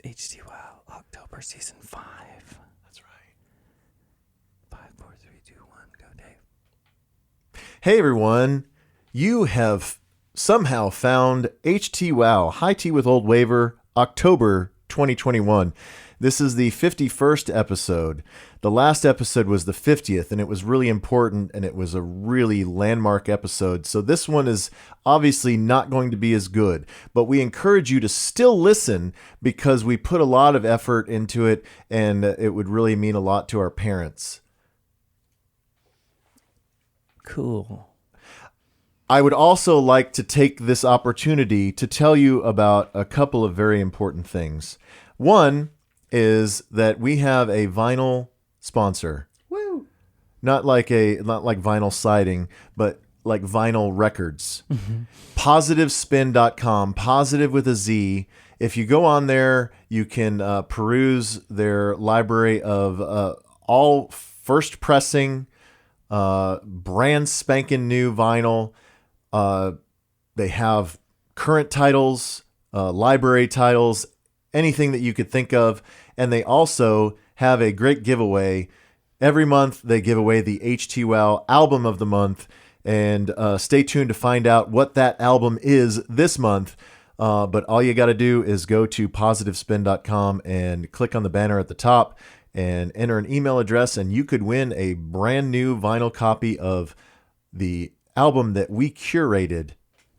Htwow October Season 5. That's right. 5, 4, 3, 2, 1. Go, Dave. Hey, everyone. You have somehow found Htwow, High Tea with Old Waver, October 2021. This is the 51st episode. The last episode was the 50th, and it was really important, and it was a really landmark episode. So this one is obviously not going to be as good, but we encourage you to still listen because we put a lot of effort into it, and it would really mean a lot to our parents. Cool. I would also like to take this opportunity to tell you about a couple of very important things. One is that we have a vinyl sponsor. Woo! Not like vinyl siding, but like vinyl records. Mm-hmm. Positivespin.com, positive with a Z. If you go on there, you can peruse their library of all first pressing, brand spanking new vinyl. They have current titles, library titles, anything that you could think of. And they also have a great giveaway. Every month they give away the Htwow album of the month. And stay tuned to find out what that album is this month. But all you got to do is go to positivespin.com and click on the banner at the top and enter an email address. And you could win a brand new vinyl copy of the album that we curated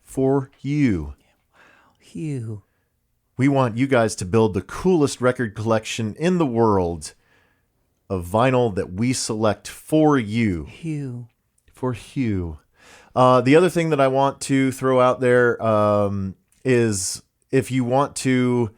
for you. Wow, Hugh. We want you guys to build the coolest record collection in the world of vinyl that we select for you. Hugh. For Hugh. The other thing that I want to throw out there is if you want to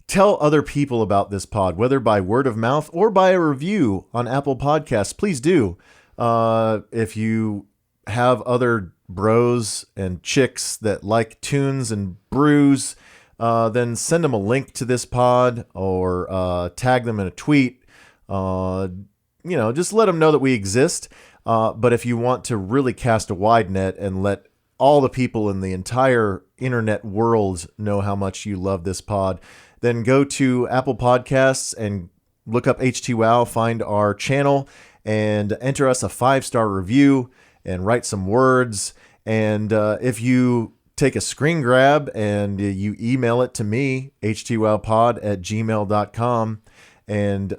tell other people about this pod, whether by word of mouth or by a review on Apple Podcasts, please do. If you have other bros and chicks that like tunes and brews, then send them a link to this pod or tag them in a tweet. Just let them know that we exist. But if you want to really cast a wide net and let all the people in the entire internet world know how much you love this pod, then go to Apple Podcasts and look up Htwow, find our channel, and enter us a 5-star review and write some words. And if you take a screen grab and you email it to me, htwowpod@gmail.com, and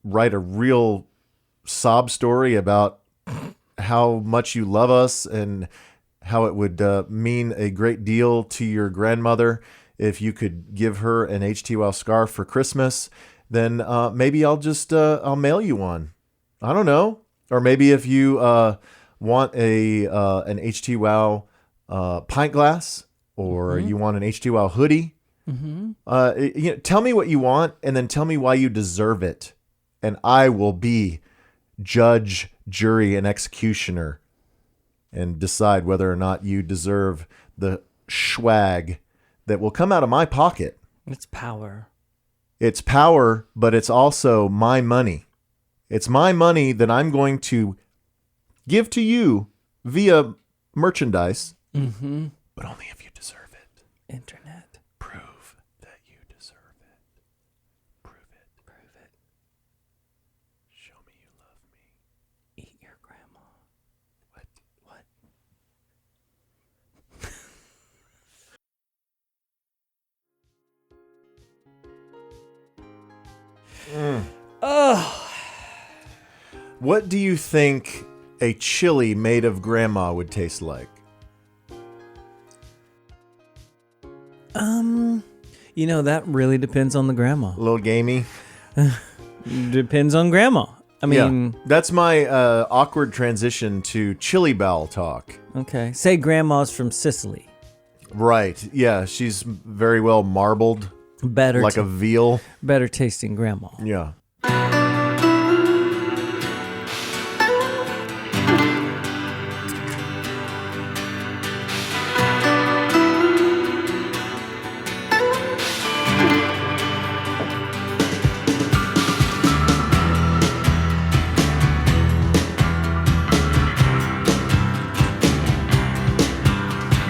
write a real sob story about how much you love us and how it would mean a great deal to your grandmother if you could give her an Htwow scarf for Christmas, then maybe I'll mail you one. I don't know. Or maybe if you want an Htwow pint glass, or you want an Htwow hoodie, tell me what you want, and then tell me why you deserve it, and I will be judge, jury, and executioner, and decide whether or not you deserve the swag that will come out of my pocket. It's power. It's power, but it's also my money. It's my money that I'm going to give to you via merchandise, but only if you deserve it. Internet. Prove that you deserve it. Prove it. Prove it. Show me you love me. Eat your grandma. What? What do you think a chili made of grandma would taste like? That really depends on the grandma. A little gamey? Depends on grandma. I mean... Yeah. That's my awkward transition to Chili Bowel talk. Okay. Say grandma's from Sicily. Right. Yeah, she's very well marbled. Better. Like a veal. Better tasting grandma. Yeah.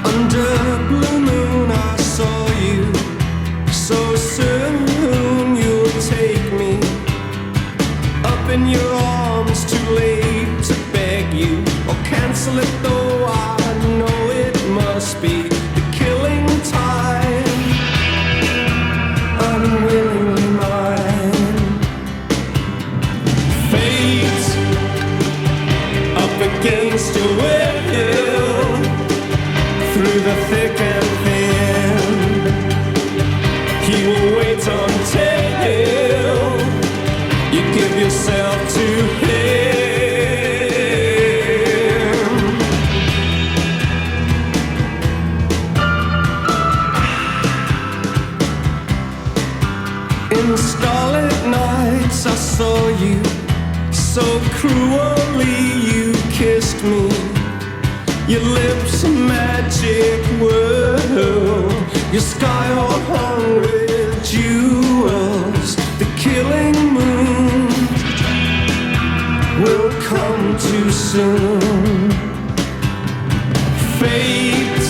Under blue moon I saw you so certain cancel it though I know it must be the killing time. Unwillingly mine. Fate up against your will, through the thick and thin. He will wait until you give yourself to him. In starlit nights I saw you, so cruelly you kissed me. Your lips a magic world, your sky all hung with jewels. The killing moon will come too soon. Fate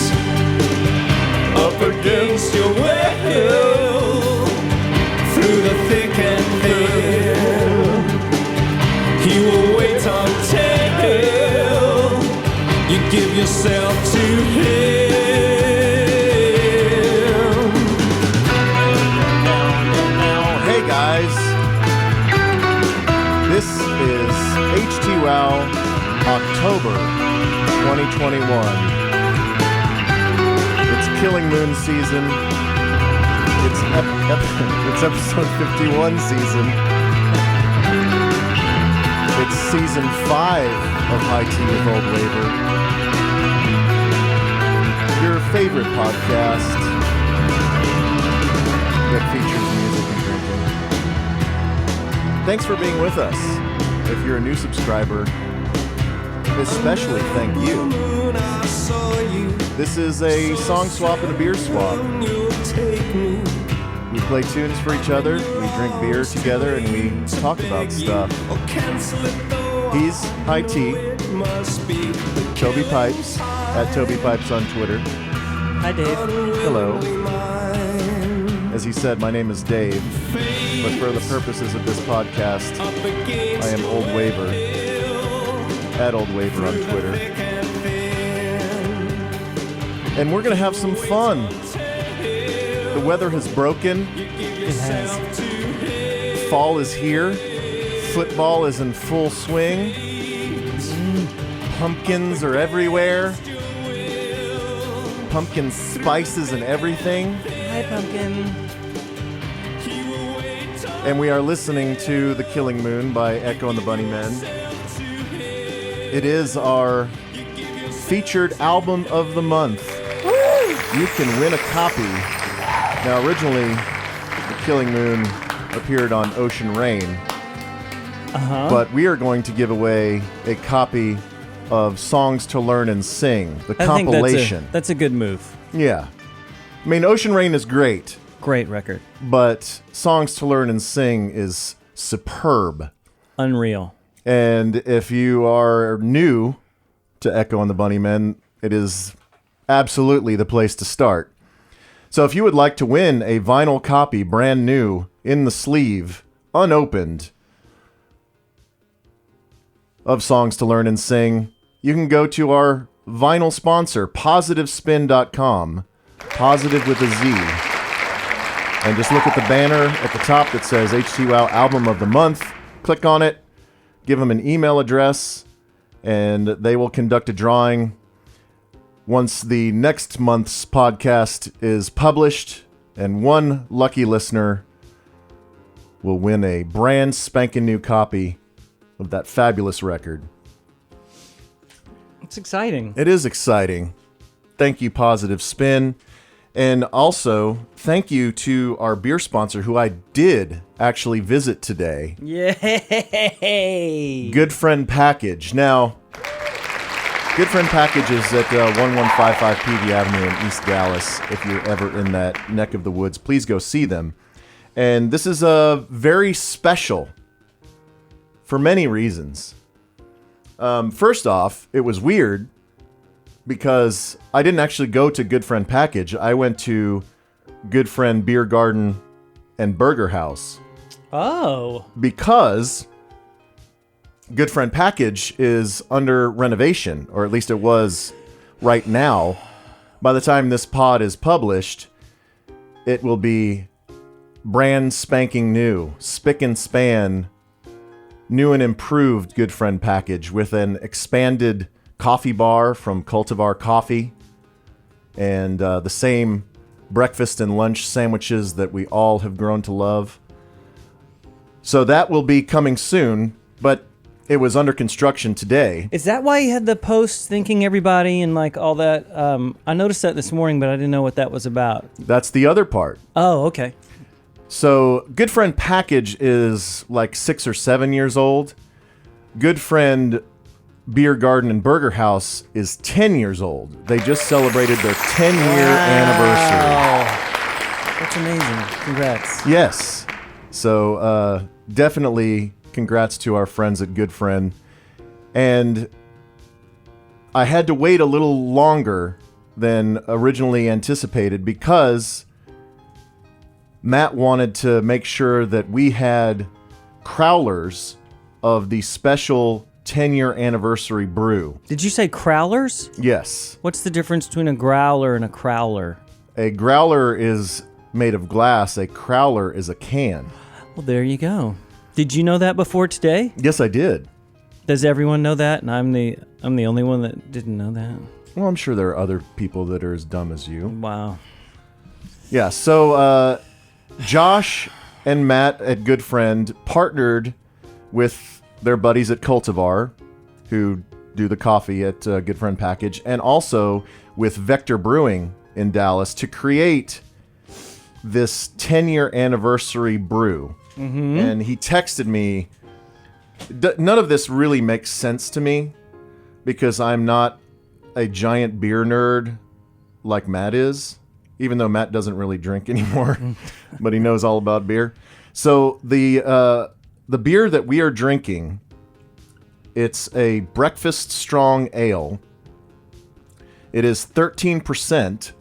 up against your will, through the thick and thin. He will wait until you give yourself to him. Hey guys, this is Htwow October 2021. It's Killing Moon season. It's episode 51 season. It's season 5 of High Tea with Old Waver. Your favorite podcast that features music and drinking. Thanks for being with us. If you're a new subscriber, especially thank you. This is a song swap and a beer swap. We play tunes for each other, we drink beer together, and we talk about stuff. He's High Tea, Toby Pipes, at Toby Pipes on Twitter. Hi, Dave. Hello. As he said, my name is Dave, but for the purposes of this podcast, I am Old Waver, at Old Waver on Twitter. And we're going to have some fun. The weather has broken. It has. Fall is here. Football is in full swing. Pumpkins are everywhere. Pumpkin spices and everything. Hi, Pumpkin. And we are listening to The Killing Moon by Echo and the Bunnymen. It is our featured album of the month. You can win a copy. Now, originally, The Killing Moon appeared on Ocean Rain. But we are going to give away a copy of Songs to Learn and Sing, the compilation. That's a good move. Yeah. I mean, Ocean Rain is great, Great record. but Songs to Learn and Sing is superb. Unreal. And if you are new to Echo and the Bunnymen, it is absolutely the place to start. So if you would like to win a vinyl copy, brand new, in the sleeve, unopened, of Songs to Learn and Sing, you can go to our vinyl sponsor, positivespin.com, positive with a Z, and just look at the banner at the top that says Htwow Album of the Month. Click on it, give them an email address, and they will conduct a drawing once the next month's podcast is published, and one lucky listener will win a brand spanking new copy of that fabulous record. It's exciting. It is exciting. Thank you, Positive Spin. And also, thank you to our beer sponsor, who I did actually visit today. Yay! Goodfriend Package. Now, Goodfriend Package is at 1155 Peavy Avenue in East Dallas. If you're ever in that neck of the woods, please go see them. And this is very special for many reasons. First off, it was weird because I didn't actually go to Goodfriend Package. I went to Goodfriend Beer Garden and Burger House. Oh. Because Goodfriend Package is under renovation, or at least it was right now. By the time this pod is published, it will be brand spanking new, spick and span, new and improved Goodfriend Package with an expanded coffee bar from Cultivar Coffee and the same breakfast and lunch sandwiches that we all have grown to love. So that will be coming soon, but it was under construction today. Is that why you had the post thanking everybody and like all that? I noticed that this morning, but I didn't know what that was about. That's the other part. Oh, okay. So Goodfriend Package is like 6 or 7 years old. Goodfriend Beer Garden and Burger House is 10 years old. They just celebrated their 10-year anniversary. That's amazing. Congrats. Yes. So definitely congrats to our friends at Goodfriend. And I had to wait a little longer than originally anticipated because Matt wanted to make sure that we had crowlers of the special 10-year anniversary brew. Did you say crowlers? Yes. What's the difference between a growler and a crowler? A growler is made of glass. A crowler is a can. Well, there you go. Did you know that before today? Yes, I did. Does everyone know that? And I'm the only one that didn't know that. Well, I'm sure there are other people that are as dumb as you. Wow. Yeah, so Josh and Matt at Goodfriend partnered with their buddies at Cultivar, who do the coffee at Goodfriend Package, and also with Vector Brewing in Dallas to create this 10-year anniversary brew. Mm-hmm. And he texted me. None of this really makes sense to me because I'm not a giant beer nerd like Matt is, even though Matt doesn't really drink anymore, but he knows all about beer. So the beer that we are drinking, it's a breakfast strong ale. It is 13%.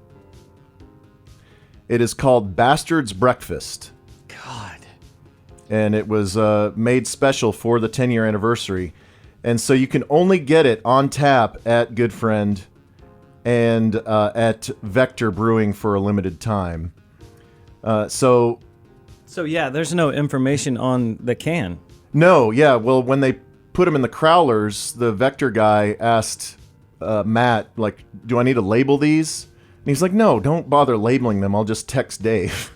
It is called Bastard's Breakfast. God. And it was made special for the 10-year anniversary. And so you can only get it on tap at Goodfriend and at Vector Brewing for a limited time. So yeah, there's no information on the can. No, yeah. Well, when they put them in the crowlers, the Vector guy asked Matt, like, do I need to label these? And he's like, no, don't bother labeling them. I'll just text Dave.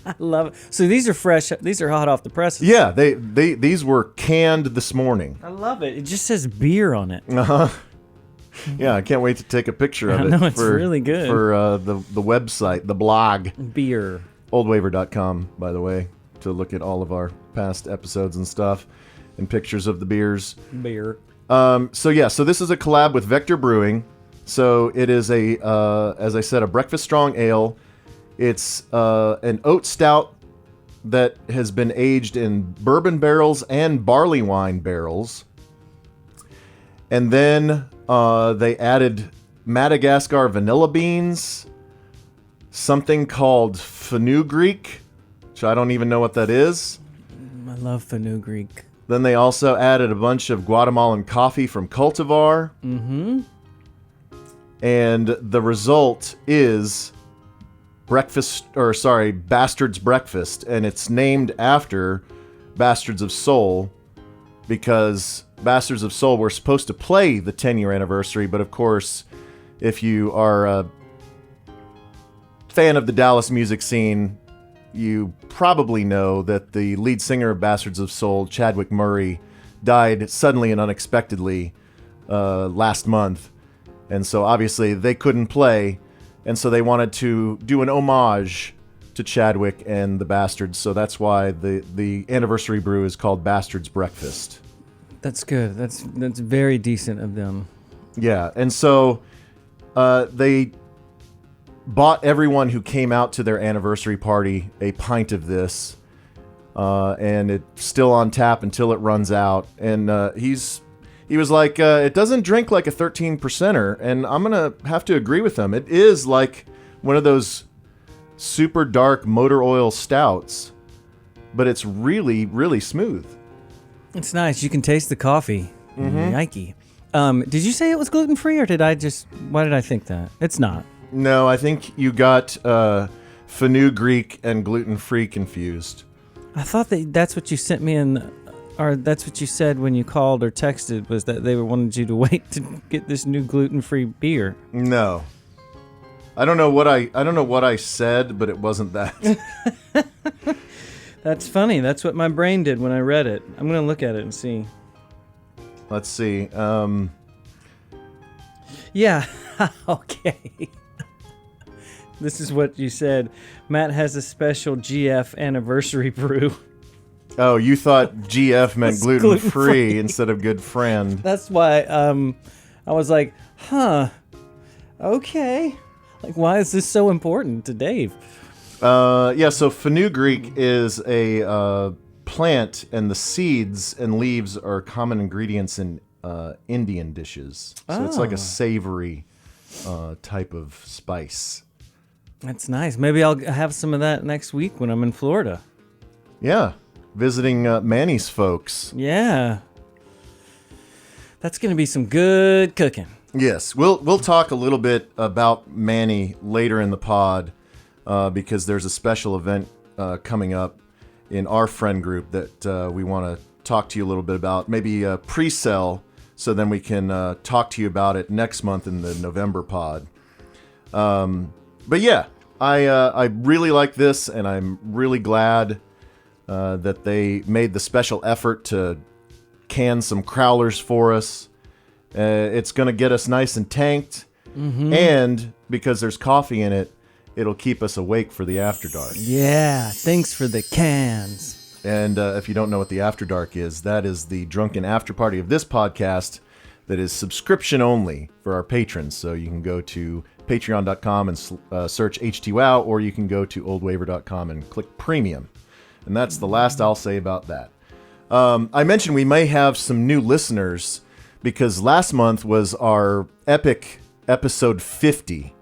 I love it. So these are fresh. These are hot off the presses. Yeah, these were canned this morning. I love it. It just says beer on it. Uh-huh. Yeah, I can't wait to take a picture of it. I know, it's really good. For the website, the blog. Beer. Oldwaver.com, by the way, to look at all of our past episodes and stuff and pictures of the beers. Beer. So this is a collab with Vector Brewing. So it is as I said, a breakfast strong ale. It's an oat stout that has been aged in bourbon barrels and barley wine barrels. And then they added Madagascar vanilla beans, something called fenugreek, which I don't even know what that is. I love fenugreek. Then they also added a bunch of Guatemalan coffee from Cultivar. Mm-hmm. And the result is Bastard's Breakfast, and it's named after Bastards of Soul because Bastards of Soul were supposed to play the 10-year anniversary, but of course, if you are a fan of the Dallas music scene, you probably know that the lead singer of Bastards of Soul, Chadwick Murray, died suddenly and unexpectedly last month. And so obviously they couldn't play, and so they wanted to do an homage to Chadwick and the Bastards, so that's why the anniversary brew is called Bastard's Breakfast. That's good. That's very decent of them. Yeah, and so they bought everyone who came out to their anniversary party a pint of this, and it's still on tap until it runs out. And he was like, it doesn't drink like a 13%er, and I'm gonna have to agree with him. It is like one of those super dark motor oil stouts, but it's really, really smooth. It's nice. You can taste the coffee. Yikey. Did you say it was gluten-free, or why did I think that? It's not. No, I think you got fenugreek and gluten-free confused. I thought that's what you sent me or that's what you said when you called or texted, was that they wanted you to wait to get this new gluten-free beer. No. I don't know what I said, but it wasn't that. That's funny. That's what my brain did when I read it. I'm going to look at it and see. Let's see. Yeah. Okay. This is what you said. Matt has a special GF anniversary brew. Oh, you thought GF meant It's gluten-free gluten-free. instead of good friend. That's why I was like, okay. Like, why is this so important to Dave? Yeah, so fenugreek is a plant, and the seeds and leaves are common ingredients in Indian dishes. So it's like a savory type of spice. That's nice. Maybe I'll have some of that next week when I'm in Florida. Yeah, visiting Manny's folks. Yeah. That's going to be some good cooking. Yes, we'll talk a little bit about Manny later in the pod because there's a special event coming up in our friend group that we want to talk to you a little bit about. Maybe a pre-sell, so then we can talk to you about it next month in the November pod. But yeah, I really like this, and I'm really glad that they made the special effort to can some crowlers for us. It's going to get us nice and tanked, and because there's coffee in it, it'll keep us awake for the After Dark. Yeah, thanks for the cans. And if you don't know what the After Dark is, that is the drunken after party of this podcast that is subscription only for our patrons. So you can go to patreon.com and search Htwow, or you can go to oldwaver.com and click premium. And that's the last I'll say about that. I mentioned we may have some new listeners because last month was our epic episode 50.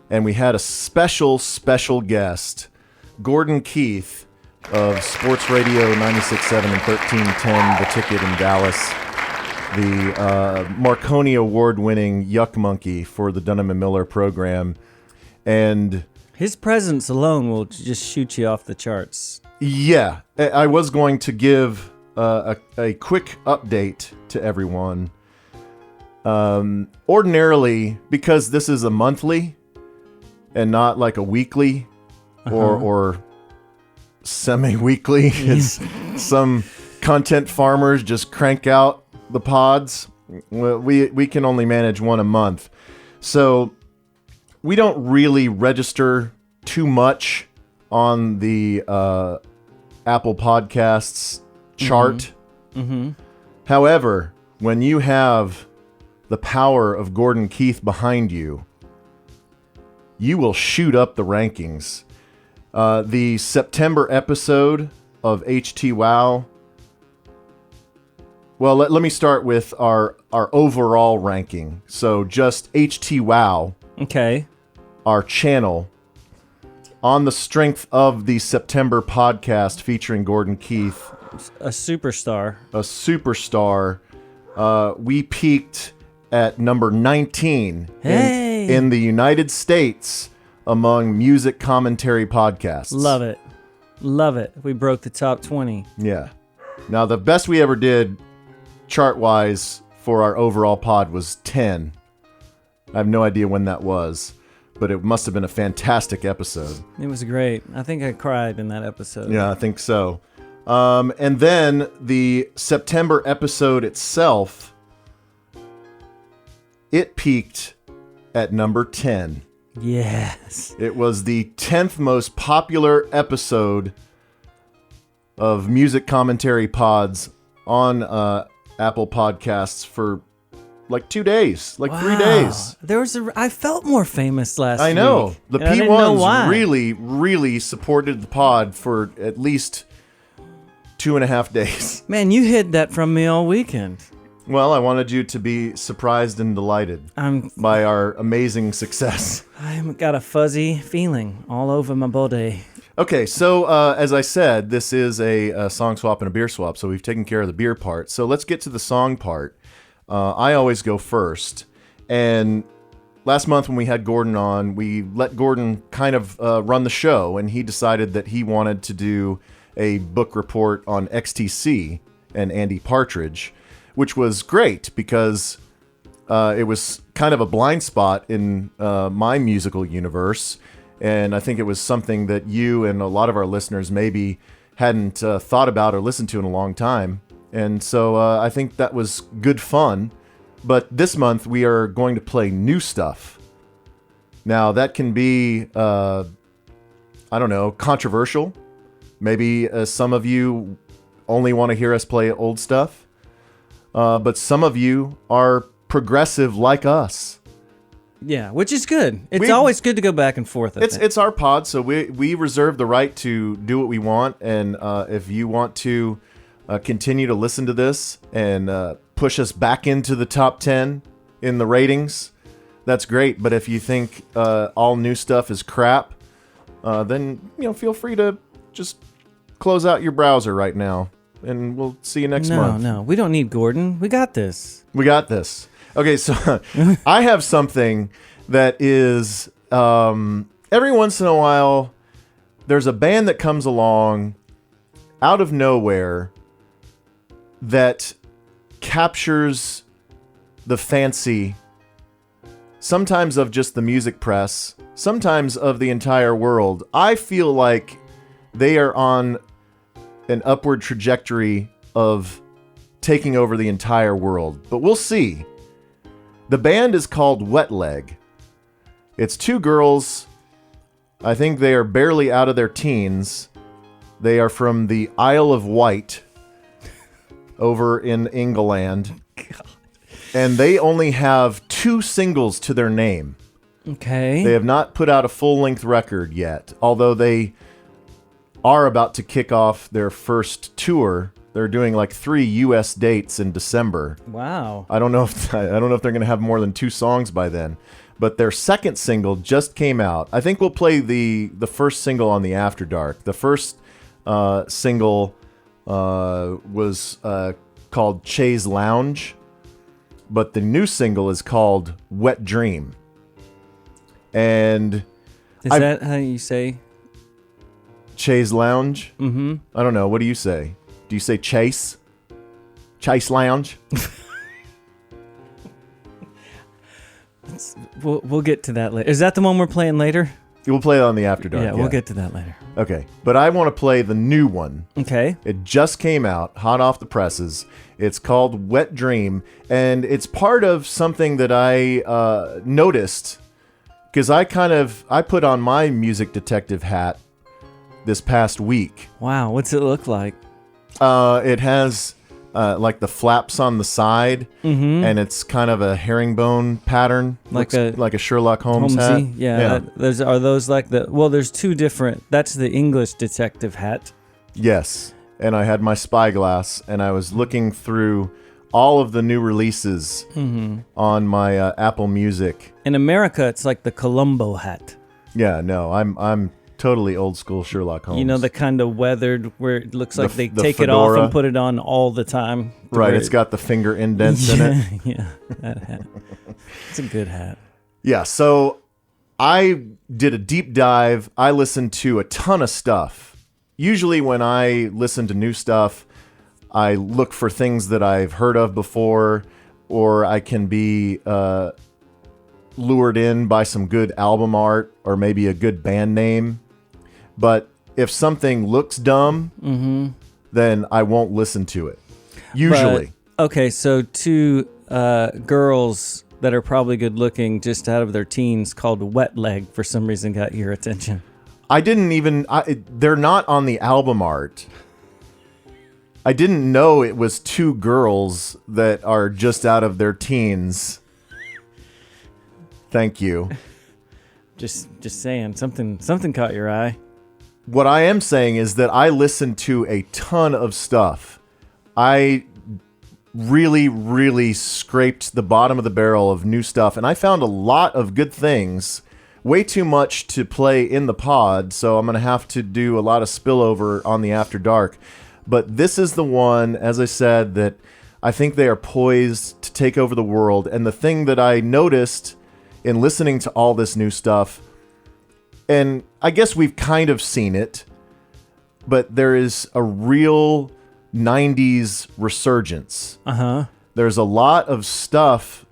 And we had a special guest, Gordon Keith of Sports Radio 96.7 and 1310, The Ticket in Dallas, the Marconi Award-winning Yuck Monkey for the Dunham & Miller program. And His presence alone will just shoot you off the charts. yeah, I was going to give a quick update to everyone. Ordinarily, because this is a monthly and not like a weekly or semi-weekly, as some content farmers just crank out the pods. We can only manage one a month. So we don't really register too much on the Apple Podcasts chart. However, when you have the power of Gordon Keith behind you, you will shoot up the rankings. The September episode of Htwow. Well, let me start with our overall ranking. So just Htwow, Okay. our channel, on the strength of the September podcast featuring Gordon Keith, A superstar. a superstar, we peaked at number 19 Hey! in the United States among music commentary podcasts. Love it. Love it. We broke the top 20. Yeah. Now, the best we ever did chart-wise for our overall pod was 10. I have no idea when that was, but it must have been a fantastic episode. It was great. I think I cried in that episode. Yeah, I think so. And then the September episode itself, it peaked at number 10. Yes. It was the 10th most popular episode of music commentary pods on Apple Podcasts for like 2 days, like 3 days. I felt more famous last week. I know. The and I didn't know why. P1s really, really supported the pod for at least 2.5 days. Man, you hid that from me all weekend. Well, I wanted you to be surprised and delighted by our amazing success. I've got a fuzzy feeling all over my body. Okay, so as I said, this is a song swap and a beer swap, so we've taken care of the beer part. So let's get to the song part. I always go first. And last month when we had Gordon on, we let Gordon kind of run the show, and he decided that he wanted to do a book report on XTC and Andy Partridge, which was great because it was kind of a blind spot in my musical universe. And I think it was something that you and a lot of our listeners maybe hadn't thought about or listened to in a long time. And so I think that was good fun. But this month we are going to play new stuff. Now that can be, I don't know, controversial. Maybe some of you only want to hear us play old stuff. But some of you are progressive like us. Yeah, which is good. It's always good to go back and forth. It's our pod, so we reserve the right to do what we want. And if you want to continue to listen to this and push us back into the top 10 in the ratings, that's great. But if you think all new stuff is crap, then feel free to just close out your browser right now, and we'll see you next month. No, we don't need Gordon. We got this. We got this. Okay, so I have something that is every once in a while, there's a band that comes along out of nowhere that captures the fancy, sometimes of just the music press, sometimes of the entire world. I feel like they are on an upward trajectory of taking over the entire world, but we'll see. The band is called Wet Leg. It's two girls. I think they are barely out of their teens. They are from the Isle of Wight over in England. And they only have 2 singles to their name. Okay. They have not put out a full-length record yet, although they are about to kick off their first tour. They're doing like 3 U.S. dates in December. Wow. I don't know if they're going to have more than 2 songs by then. But their second single just came out. I think we'll play the first single on the After Dark. The first single was called Chaise Lounge, but the new single is called Wet Dream. And is that how you say Chaise Lounge? Mm-hmm. I don't know. What do you say? Do you say Chase? Chase Lounge? We'll get to that later. Is that the one we're playing later? We'll play it on the After Dark. Yeah, we'll get to that later. Okay. But I want to play the new one. Okay. It just came out, hot off the presses. It's called Wet Dream, and it's part of something that I noticed, because I put on my music detective hat this past week. Wow, what's it look like? It has like the flaps on the side, and it's kind of a herringbone pattern, like a Sherlock Holmes hat. Yeah. Are those like there's 2 different. That's the English detective hat. Yes, and I had my spyglass, and I was looking through all of the new releases on my Apple Music. In America, it's like the Columbo hat. Yeah, no, I'm totally old school Sherlock Holmes. You know, the kind of weathered where it looks like they take fedora. it off and put it on all the time. Right, it's got the finger indents in it. Yeah, that hat. It's a good hat. Yeah, so I did a deep dive. I listened to a ton of stuff. Usually when I listen to new stuff, I look for things that I've heard of before, or I can be lured in by some good album art or maybe a good band name. But if something looks dumb, then I won't listen to it. Usually. But, okay, so 2 girls that are probably good looking just out of their teens called Wet Leg for some reason got your attention. They're not on the album art. I didn't know it was 2 girls that are just out of their teens. Thank you. Just saying, something caught your eye. What I am saying is that I listened to a ton of stuff. I really, really scraped the bottom of the barrel of new stuff, and I found a lot of good things, way too much to play in the pod, so I'm going to have to do a lot of spillover on the After Dark. But this is the one, as I said, that I think they are poised to take over the world. And the thing that I noticed in listening to all this new stuff, and I guess we've kind of seen it, but there is a real 90s resurgence. There's a lot of stuff,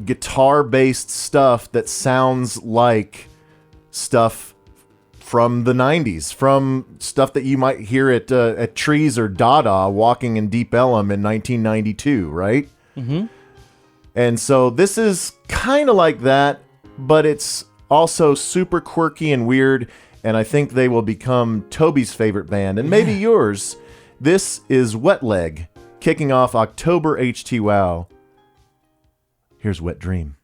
guitar-based stuff, that sounds like stuff from the 90s, from stuff that you might hear at Trees or Dada walking in Deep Ellum in 1992, right? Mm-hmm. And so this is kind of like that, but it's also super quirky and weird, and I think they will become Toby's favorite band, and maybe yours. This is Wet Leg, kicking off October Htwow. Here's Wet Dream.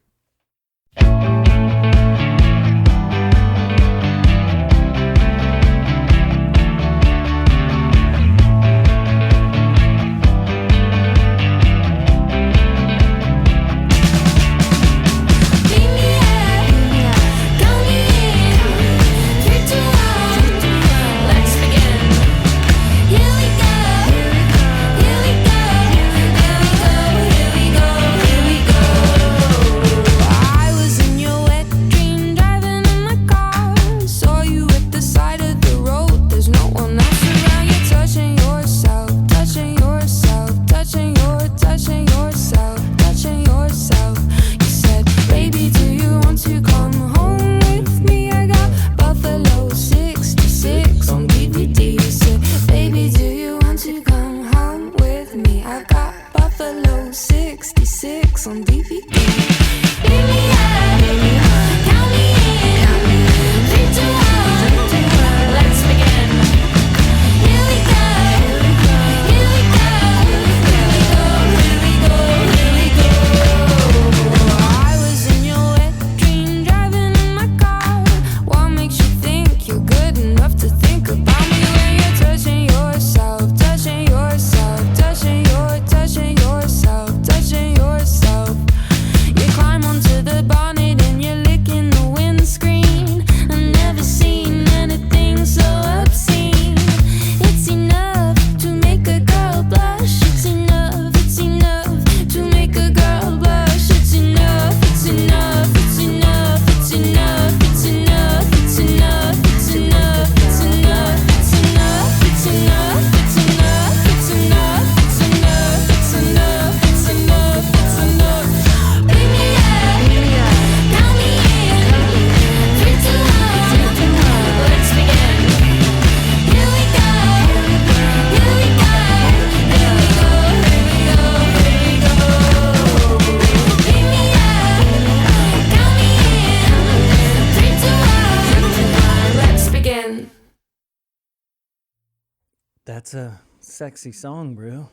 That's a sexy song, Brew.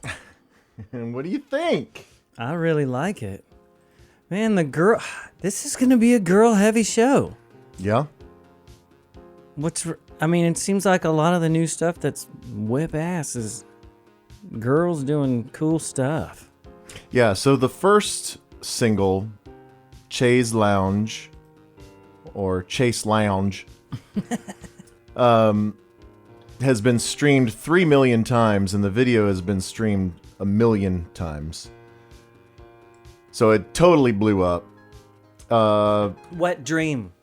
And what do you think? I really like it. Man, this is going to be a girl-heavy show. Yeah. It seems like a lot of the new stuff that's whip ass is girls doing cool stuff. Yeah, so the first single, Chase Lounge, or Chase Lounge, has been streamed 3 million times, and the video has been streamed 1 million times. So it totally blew up. Wet Dream.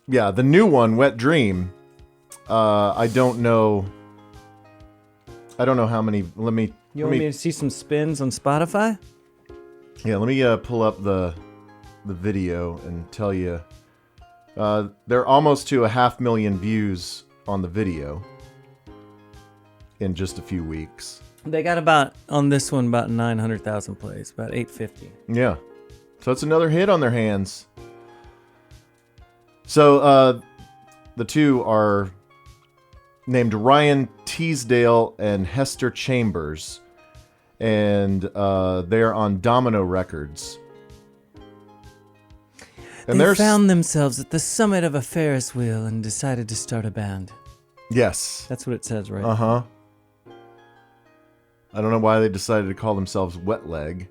Yeah, the new one, Wet Dream. I don't know how many. You want me to see some spins on Spotify? Yeah, let me pull up the video and tell you. They're almost to 500,000 views on the video in just a few weeks. They got on this one about 900,000 plays, about 850. Yeah. So it's another hit on their hands. So the two are named Ryan Teasdale and Hester Chambers, and they're on Domino Records. And they found themselves at the summit of a Ferris wheel and decided to start a band. Yes. That's what it says, right? Uh-huh. I don't know why they decided to call themselves Wet Leg.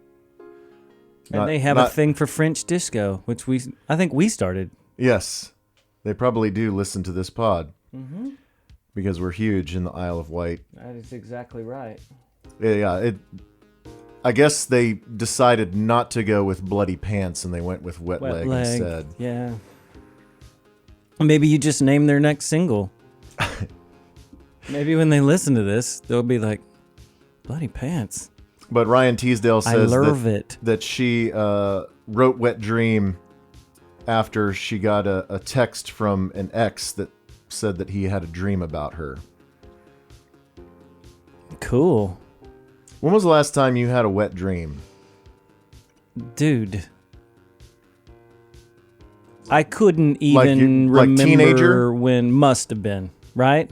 And they have a thing for French disco, which I think we started. Yes, they probably do listen to this pod. Mm-hmm. Because we're huge in the Isle of Wight. That is exactly right. Yeah, I guess they decided not to go with bloody pants and they went with wet leg instead. Yeah. Maybe you just name their next single. Maybe when they listen to this, they'll be like, bloody pants. But Ryan Teasdale says that she wrote Wet Dream after she got a text from an ex that said that he had a dream about her. Cool. When was the last time you had a wet dream? Dude. I couldn't even remember teenager? when must have been, right?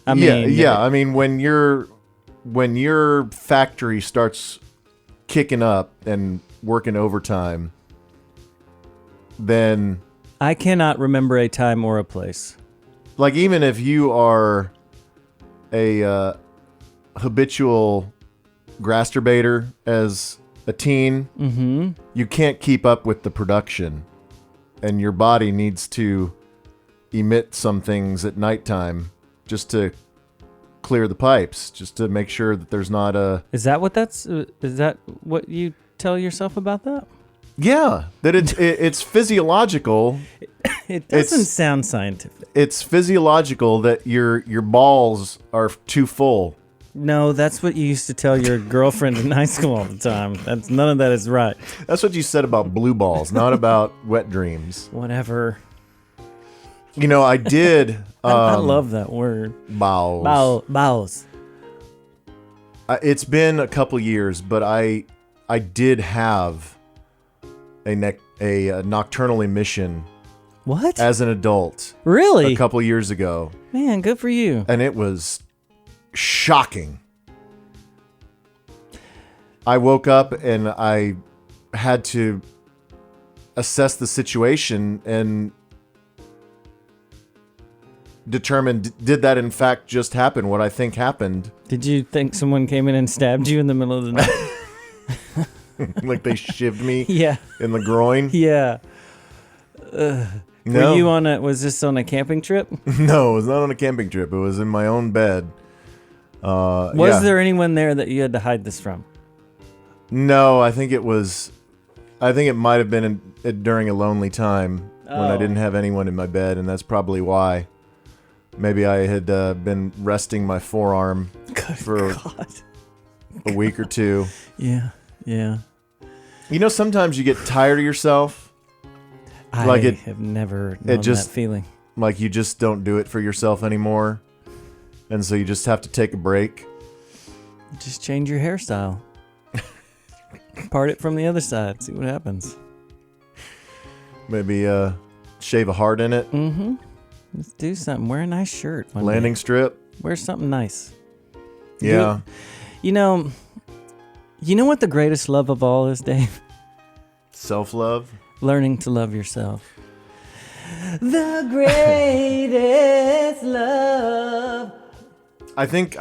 I mean, when your factory starts kicking up and working overtime, then I cannot remember a time or a place. Like, even if you are a habitual grasturbator as a teen, you can't keep up with the production, and your body needs to emit some things at nighttime just to clear the pipes, just to make sure that there's not a... Is that what you tell yourself about that? Yeah, that it's physiological. It doesn't sound scientific. It's physiological that your balls are too full. No, that's what you used to tell your girlfriend in high school all the time. None of that is right. That's what you said about blue balls, not about wet dreams. Whatever. You know, I did. I love that word. Bowels. Bowels. It's been a couple years, but I did have a nocturnal emission. What? As an adult. Really? A couple years ago. Man, good for you. And it was shocking. I woke up and I had to assess the situation and determine, did that in fact just happen, what I think happened? Did you think someone came in and stabbed you in the middle of the night? Like they shivved me in the groin? Yeah. No. Were you was this on a camping trip? No, it was not on a camping trip. It was in my own bed. Was there anyone there that you had to hide this from? No, I think it might have been during a lonely time when I didn't have anyone in my bed, and that's probably why. Maybe I had been resting my forearm for a week or two. Yeah. You know, sometimes you get tired of yourself. I have never known that feeling. Like you just don't do it for yourself anymore. And so you just have to take a break. Just change your hairstyle. Part it from the other side. See what happens. Maybe shave a heart in it. Mm-hmm. Let's do something. Wear a nice shirt. Landing strip. Wear something nice. Yeah. You know what the greatest love of all is, Dave? Self-love. Learning to love yourself. The greatest love. I think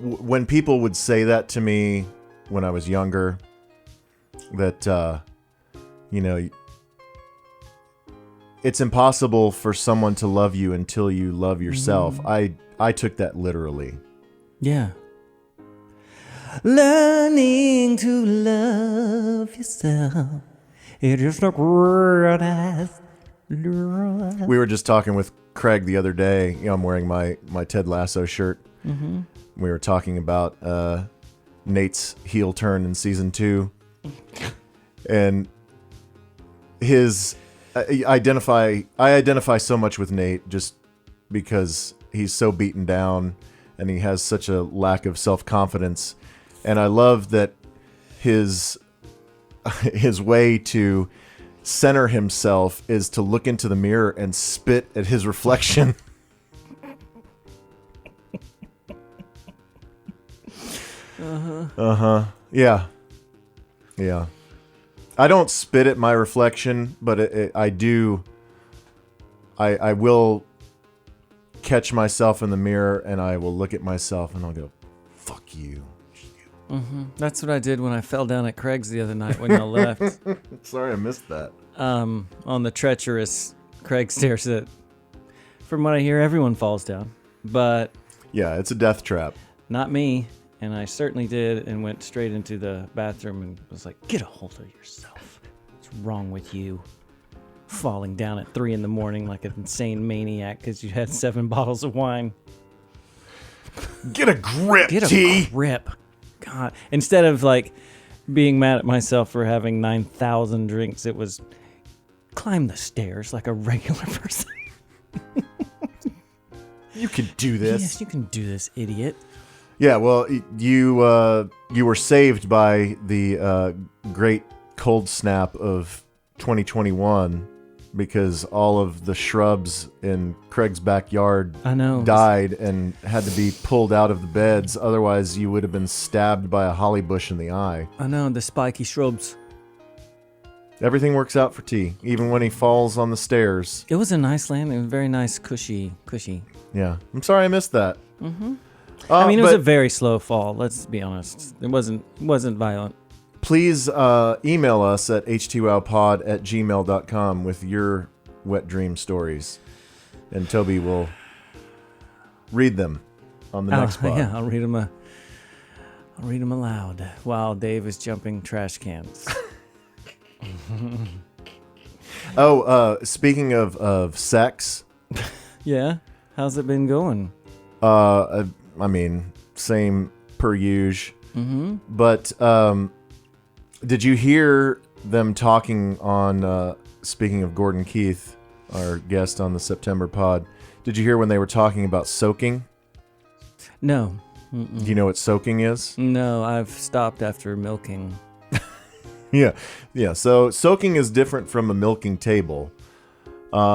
when people would say that to me when I was younger, that, it's impossible for someone to love you until you love yourself. I took that literally. Yeah. Learning to love yourself. It is the greatest. We were just talking with Craig the other day. You know, I'm wearing my Ted Lasso shirt. Mm-hmm. We were talking about Nate's heel turn in season 2, and I identify so much with Nate just because he's so beaten down and he has such a lack of self-confidence, and I love that his way to center himself is to look into the mirror and spit at his reflection. Yeah. I don't spit at my reflection, but I do. I will catch myself in the mirror and I will look at myself and I'll go, "Fuck you." Mm-hmm. That's what I did when I fell down at Craig's the other night when y'all left. Sorry, I missed that. on the treacherous Craig stairs that, from what I hear, everyone falls down. But Yeah, it's a death trap. not me. And I certainly did, and went straight into the bathroom and was like, get a hold of yourself. What's wrong with you? Falling down at 3 a.m. like an insane maniac because you had 7 bottles of wine. Get a grip, Get a T. grip. God. Instead of like being mad at myself for having 9,000 drinks, it was climb the stairs like a regular person. You can do this. Yes, you can do this, idiot. Yeah, well, you were saved by the great cold snap of 2021 because all of the shrubs in Craig's backyard I know. died and had to be pulled out of the beds. Otherwise, you would have been stabbed by a holly bush in the eye. I know, the spiky shrubs. Everything works out for T, even when he falls on the stairs. It was a nice landing. It was very nice, cushy. Yeah, I'm sorry I missed that. Mm-hmm. I mean, it was but a very slow fall. Let's be honest. It wasn't violent. please email us at htwowpod@gmail.com with your wet dream stories, and Toby will read them on the next pod. Yeah, I'll read them. I'll read them aloud while Dave is jumping trash cans. Speaking of sex, Yeah, how's it been going? I mean, same per usual. Mm-hmm. But did you hear them talking on, speaking of Gordon Keith, our guest on the September pod, did you hear when they were talking about soaking? No. Do you know what soaking is? No, I've stopped after milking. Yeah. So soaking is different from a milking table.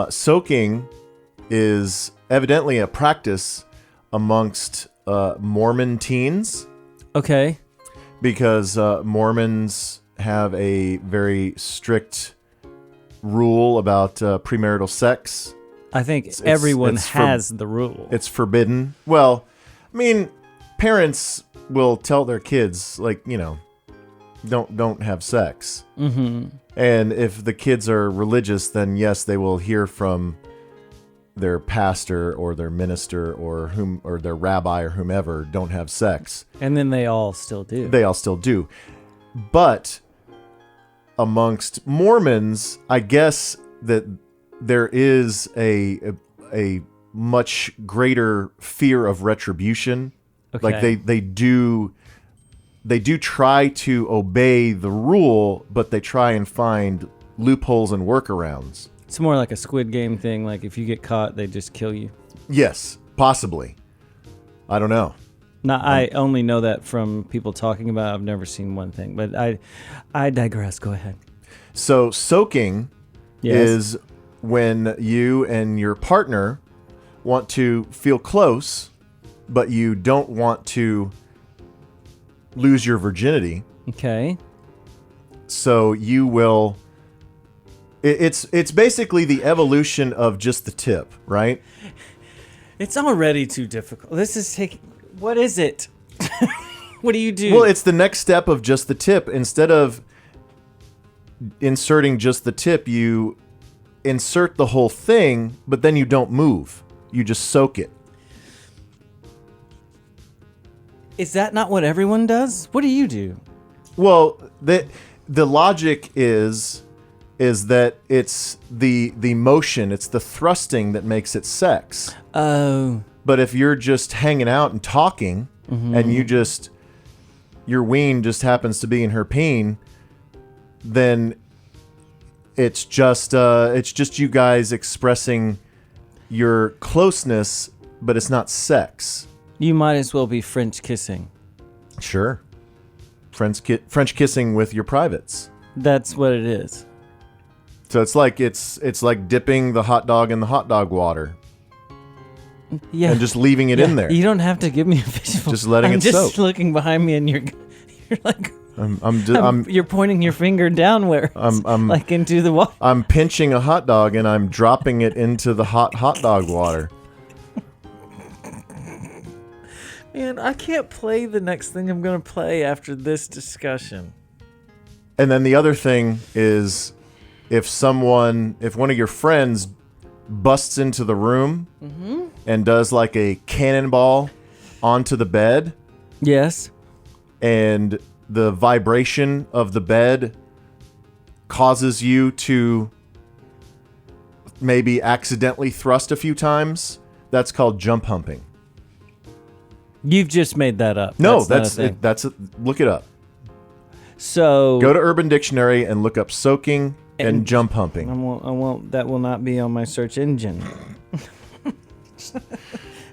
Soaking is evidently a practice amongst Mormon teens. Okay. Because Mormons have a very strict rule about premarital sex. I think everyone it's has the rule. It's forbidden. Well, I mean, parents will tell their kids, like, you know, don't have sex. Mm-hmm. And if the kids are religious, then yes, they will hear from their pastor or their minister or their rabbi or whomever, don't have sex. And then they all still do. They all still do. But amongst Mormons, I guess that there is a much greater fear of retribution. Okay. Like they do try to obey the rule, but they try and find loopholes and workarounds. It's more like a Squid Game thing. Like if you get caught, they just kill you. Yes, possibly. I don't know. I only know that from people talking about it. I've never seen one thing, but I digress. Go ahead. So soaking is when you and your partner want to feel close, but you don't want to lose your virginity. Okay. So you will... It's basically the evolution of just the tip, right? It's already too difficult. This is taking... What is it? What do you do? Well, it's the next step of just the tip. Instead of inserting just the tip, you insert the whole thing, but then you don't move. You just soak it. Is that not what everyone does? What do you do? Well, the logic is that it's the motion, it's the thrusting that makes it sex. Oh. But if you're just hanging out and talking, and your ween just happens to be in her peen, then it's just you guys expressing your closeness, but it's not sex. You might as well be French kissing. Sure. French kissing with your privates. That's what it is. So it's like dipping the hot dog in the hot dog water. Yeah. And just leaving it in there. You don't have to give me a visual. Just letting it soak. I'm just looking behind me, and you're like, I'm you're pointing your finger downward, like into the water. I'm pinching a hot dog and I'm dropping it into the hot dog water. Man, I can't play the next thing I'm going to play after this discussion. And then the other thing is if one of your friends busts into the room and does like a cannonball onto the bed, Yes. and the vibration of the bed causes you to maybe accidentally thrust a few times, that's called jump humping. You've just made that up. No, not a thing. Look it up. So Go to Urban Dictionary and look up soaking and jump humping. I won't. That will not be on my search engine.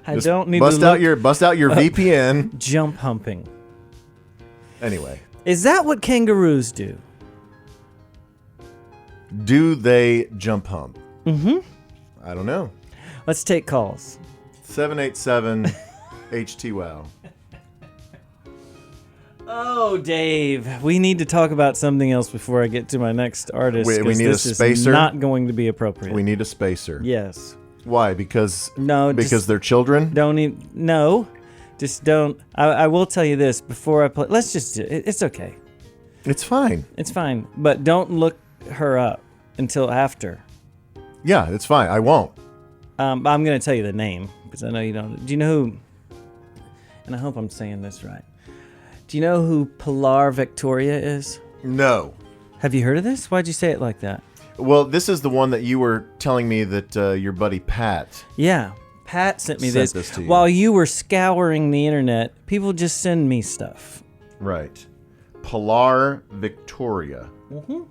I Just don't need bust to out your VPN. jump humping. Anyway, Is that what kangaroos do? do they jump hump? Mm-hmm. I don't know. Let's take calls. 787 Htwow. Oh, Dave, we need to talk about something else before I get to my next artist. We 'cause need a this is spacer? not going to be appropriate. We need a spacer. Yes. Why? Because they're children? Don't even. No. Just don't. I will tell you this before I play. Let's just do it. It's okay. It's fine. It's fine. But don't look her up until after. Yeah, it's fine. I won't. I'm going to tell you the name because I know you don't. Do you know who? And I hope I'm saying this right. Do you know who Pilar Victoria is? No. Have you heard of this? Why'd you say it like that? Well, this is the one that you were telling me that your buddy Pat. Yeah. Pat sent me Sent this to you. While you were scouring the internet, people just send me stuff. Right. Pilar Victoria. And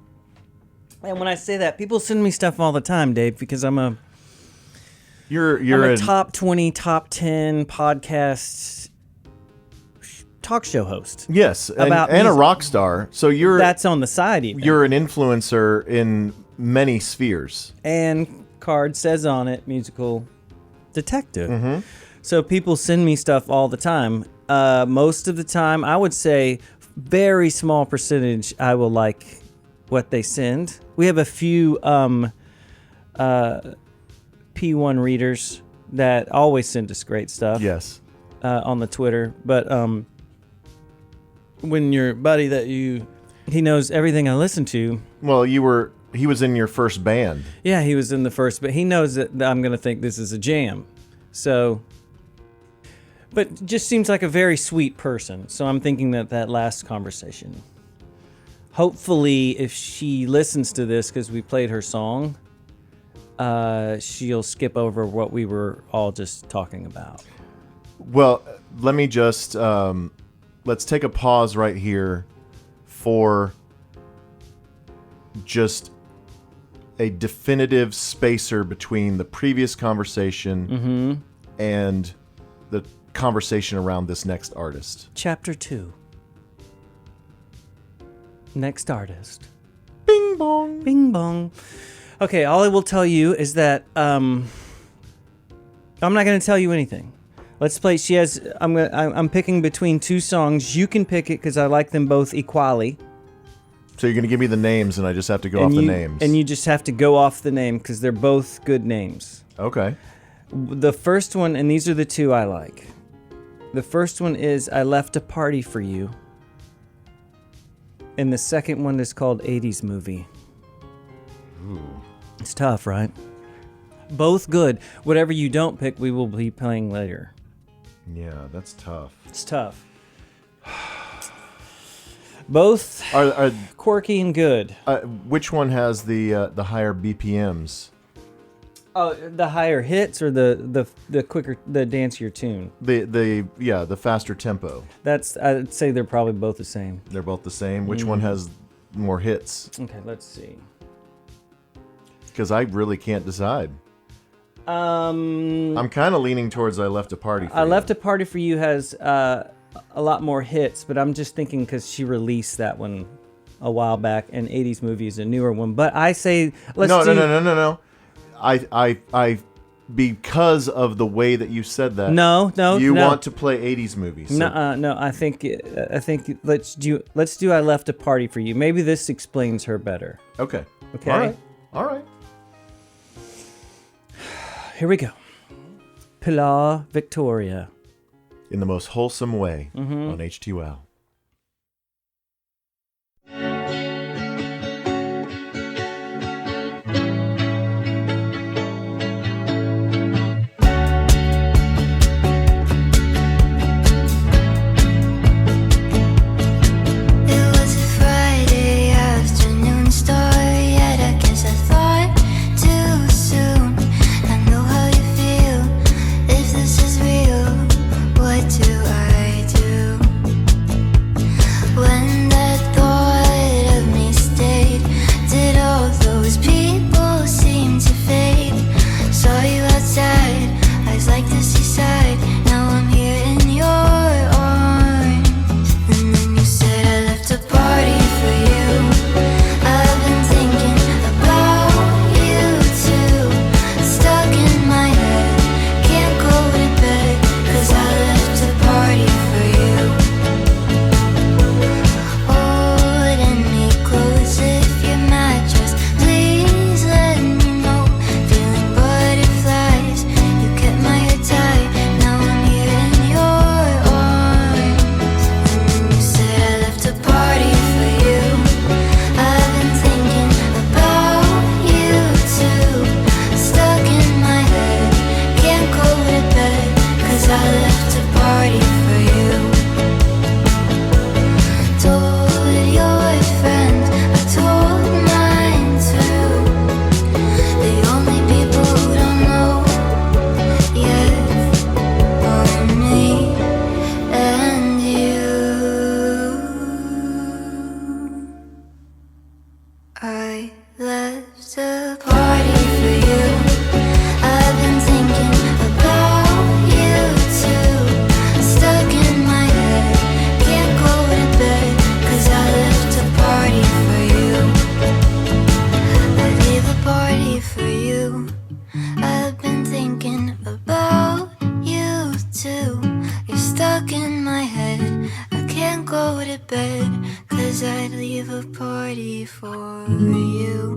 when I say that, people send me stuff all the time, Dave, because I'm a You're a top 20, top 10 podcast talk show host. Yes, and about a music. rock star. So That's on the side even. you're an influencer in many spheres. And card says on it, musical detective. So people send me stuff all the time. Most of the time, I would say very small percentage I will like what they send. We have a few P1 readers that always send us great stuff. Yes. On the Twitter. But when your buddy he knows everything I listen to. Well, he was in your first band. Yeah, he was in the first, but he knows that I'm going to think this is a jam. So, but just seems like a very sweet person. So I'm thinking that last conversation. Hopefully, if she listens to this, because we played her song, she'll skip over what we were all just talking about. Well, let me just let's take a pause right here for just a definitive spacer between the previous conversation and the conversation around this next artist. Chapter 2. Next artist. Bing bong. Bing bong. Okay, all I will tell you is that I'm not going to tell you anything. Let's play. She has. I'm picking between two songs. You can pick it because I like them both equally. So you're going to give me the names, and I just have to go off the names. And you just have to go off the name because they're both good names. Okay. The first one, and these are the two I like. The first one is I Left a Party for You. And the second one is called 80s Movie. Ooh. It's tough, right? Both good. Whatever you don't pick, we will be playing later. Yeah, that's tough. It's tough. Both Are quirky and good. which one has the higher BPMs? Oh, the higher hits or the quicker, the dancier tune? The faster tempo. I'd say they're probably both the same. They're both the same. Which one has more hits? Okay, let's see. Because I really can't decide. I'm kind of leaning towards I Left a Party for You. I Left a Party for You has a lot more hits, but I'm just thinking because she released that one a while back, and 80s Movie is a newer one. But I say No. I because of the way that you said that. No. You want to play 80s movies. So. No. I think let's do I Left a Party for You. Maybe this explains her better. Okay. Okay. All right. Here we go. Pilar Victoria. In the most wholesome way on Htwow. 'cause I'd leave a party for you.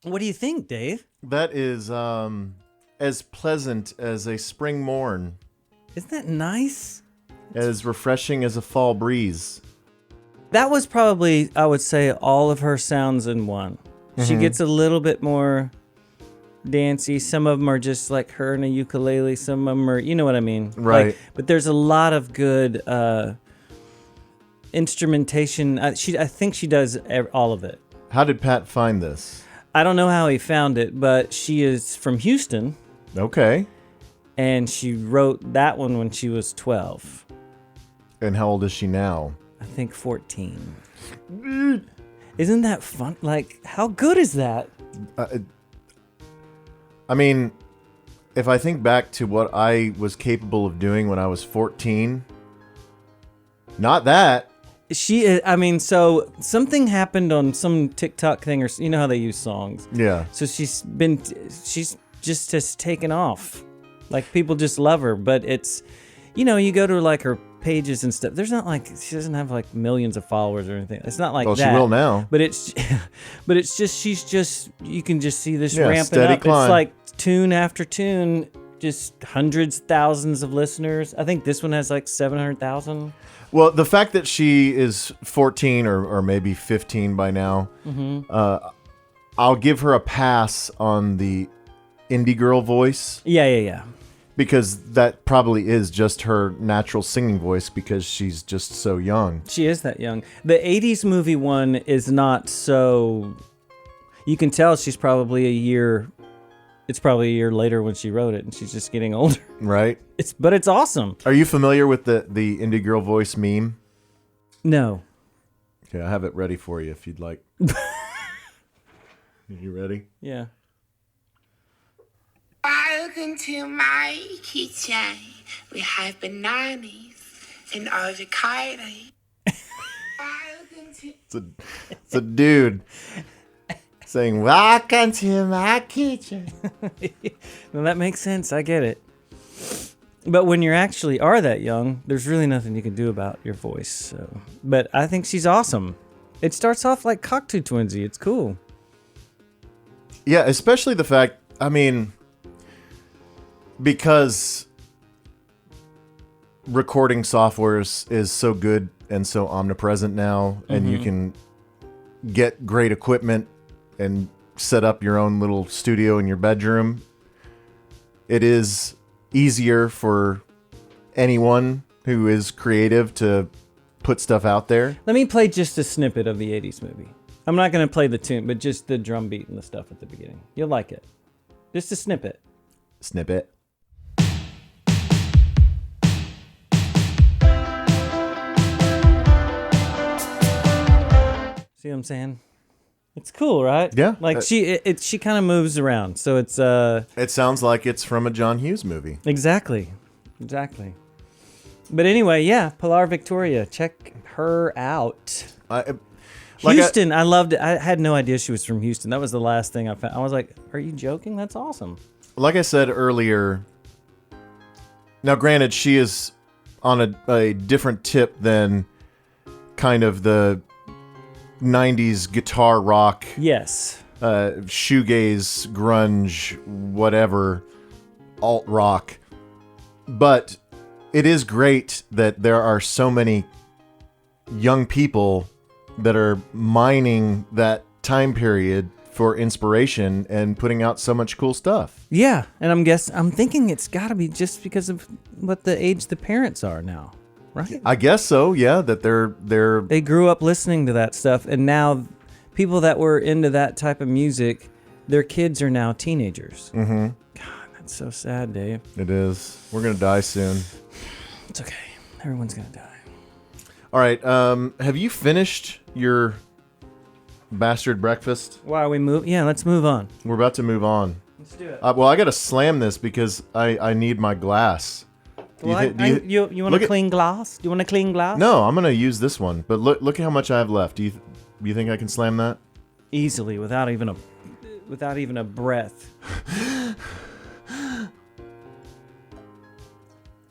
What do you think, Dave? That is as pleasant as a spring morn, Isn't that nice? as refreshing as a fall breeze. That was probably, I would say, all of her sounds in one. She gets a little bit more dancey. Some of them are just like her and a ukulele. Some of them are, you know what I mean? Right. Like, but there's a lot of good instrumentation. I think she does all of it. How did Pat find this? I don't know how he found it, but she is from Houston, Okay. and she wrote that one when she was 12. And how old is she now? I think 14. Isn't that fun? Like, how good is that? I mean, if I think back to what I was capable of doing when I was 14, not that. So something happened on some TikTok thing, or you know how they use songs. Yeah. So she's just has taken off. Like, people just love her, but it's, you go to like her pages and stuff. There's not like, she doesn't have like millions of followers or anything. It's not like Well, that. she will now. But it's just you can just see this Yeah, ramping steady up. climb. It's like tune after tune, just hundreds, thousands of listeners. I think this one has like 700,000. Well, the fact that she is 14 or maybe 15 by now, I'll give her a pass on the indie girl voice, Yeah. because that probably is just her natural singing voice because she's just so young. She is that young. The 80s movie one is not so... You can tell she's probably a year... It's probably a year later when she wrote it, and she's just getting older. Right? But it's awesome. Are you familiar with the indie girl voice meme? No. Okay, I have it ready for you if you'd like. You ready? Yeah. Welcome to my kitchen. We have bananas and avocado. Welcome to... It's a dude saying, "Welcome to my kitchen." Well, that makes sense. I get it. But when you actually are that young, there's really nothing you can do about your voice. So, but I think she's awesome. It starts off like Cockatoo Twinsy. It's cool. Yeah, especially the fact, I mean, because recording software is so good and so omnipresent now, and you can get great equipment and set up your own little studio in your bedroom. It is easier for anyone who is creative to put stuff out there. Let me play just a snippet of the 80s movie. I'm not going to play the tune, but just the drum beat and the stuff at the beginning. You'll like it. Just a snippet. Snippet. See what I'm saying? It's cool, right? Yeah. Like she kind of moves around. So it's It sounds like it's from a John Hughes movie. Exactly. But anyway, yeah, Pilar Victoria, check her out. Houston, I loved it. I had no idea she was from Houston. That was the last thing I found. I was like, are you joking? That's awesome. Like I said earlier, now granted, she is on a different tip than kind of the 90s guitar rock, Yes. shoegaze, grunge, whatever, alt rock. But it is great that there are so many young people that are mining that time period for inspiration and putting out so much cool stuff. Yeah, and I'm thinking it's got to be just because of what the age the parents are now, right? I guess so, yeah, that they're They grew up listening to that stuff, and now people that were into that type of music, their kids are now teenagers. Mm-hmm. God, that's so sad, Dave. It is. We're gonna die soon. It's okay. Everyone's gonna die. All right. Have you finished your bastard breakfast? Why we move? Yeah, let's move on. We're about to move on. Let's do it. Well, I gotta slam this because I need my glass. Do Well, you want a clean glass? Do you want a clean glass? No, I'm gonna use this one. But look at how much I have left. Do you think I can slam that? Easily, without even a breath.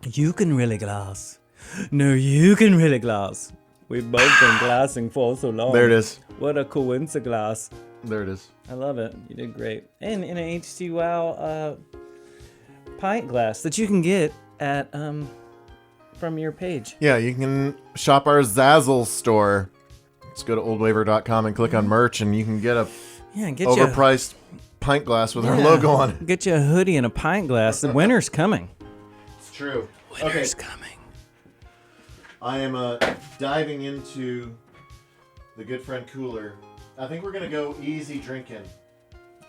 You can really glass. No, you can read a glass. We've both been glassing for so long. There it is. What a coincidence. There it is. I love it. You did great. And in an Htwow pint glass that you can get at from your page. Yeah, you can shop our Zazzle store. Just go to oldwaver.com and click on merch, and you can get a Get overpriced pint glass with our logo on it. Get you a hoodie and a pint glass. The winter's coming. It's true. Winter's coming. I am diving into the Goodfriend cooler. I think we're going to go easy drinking.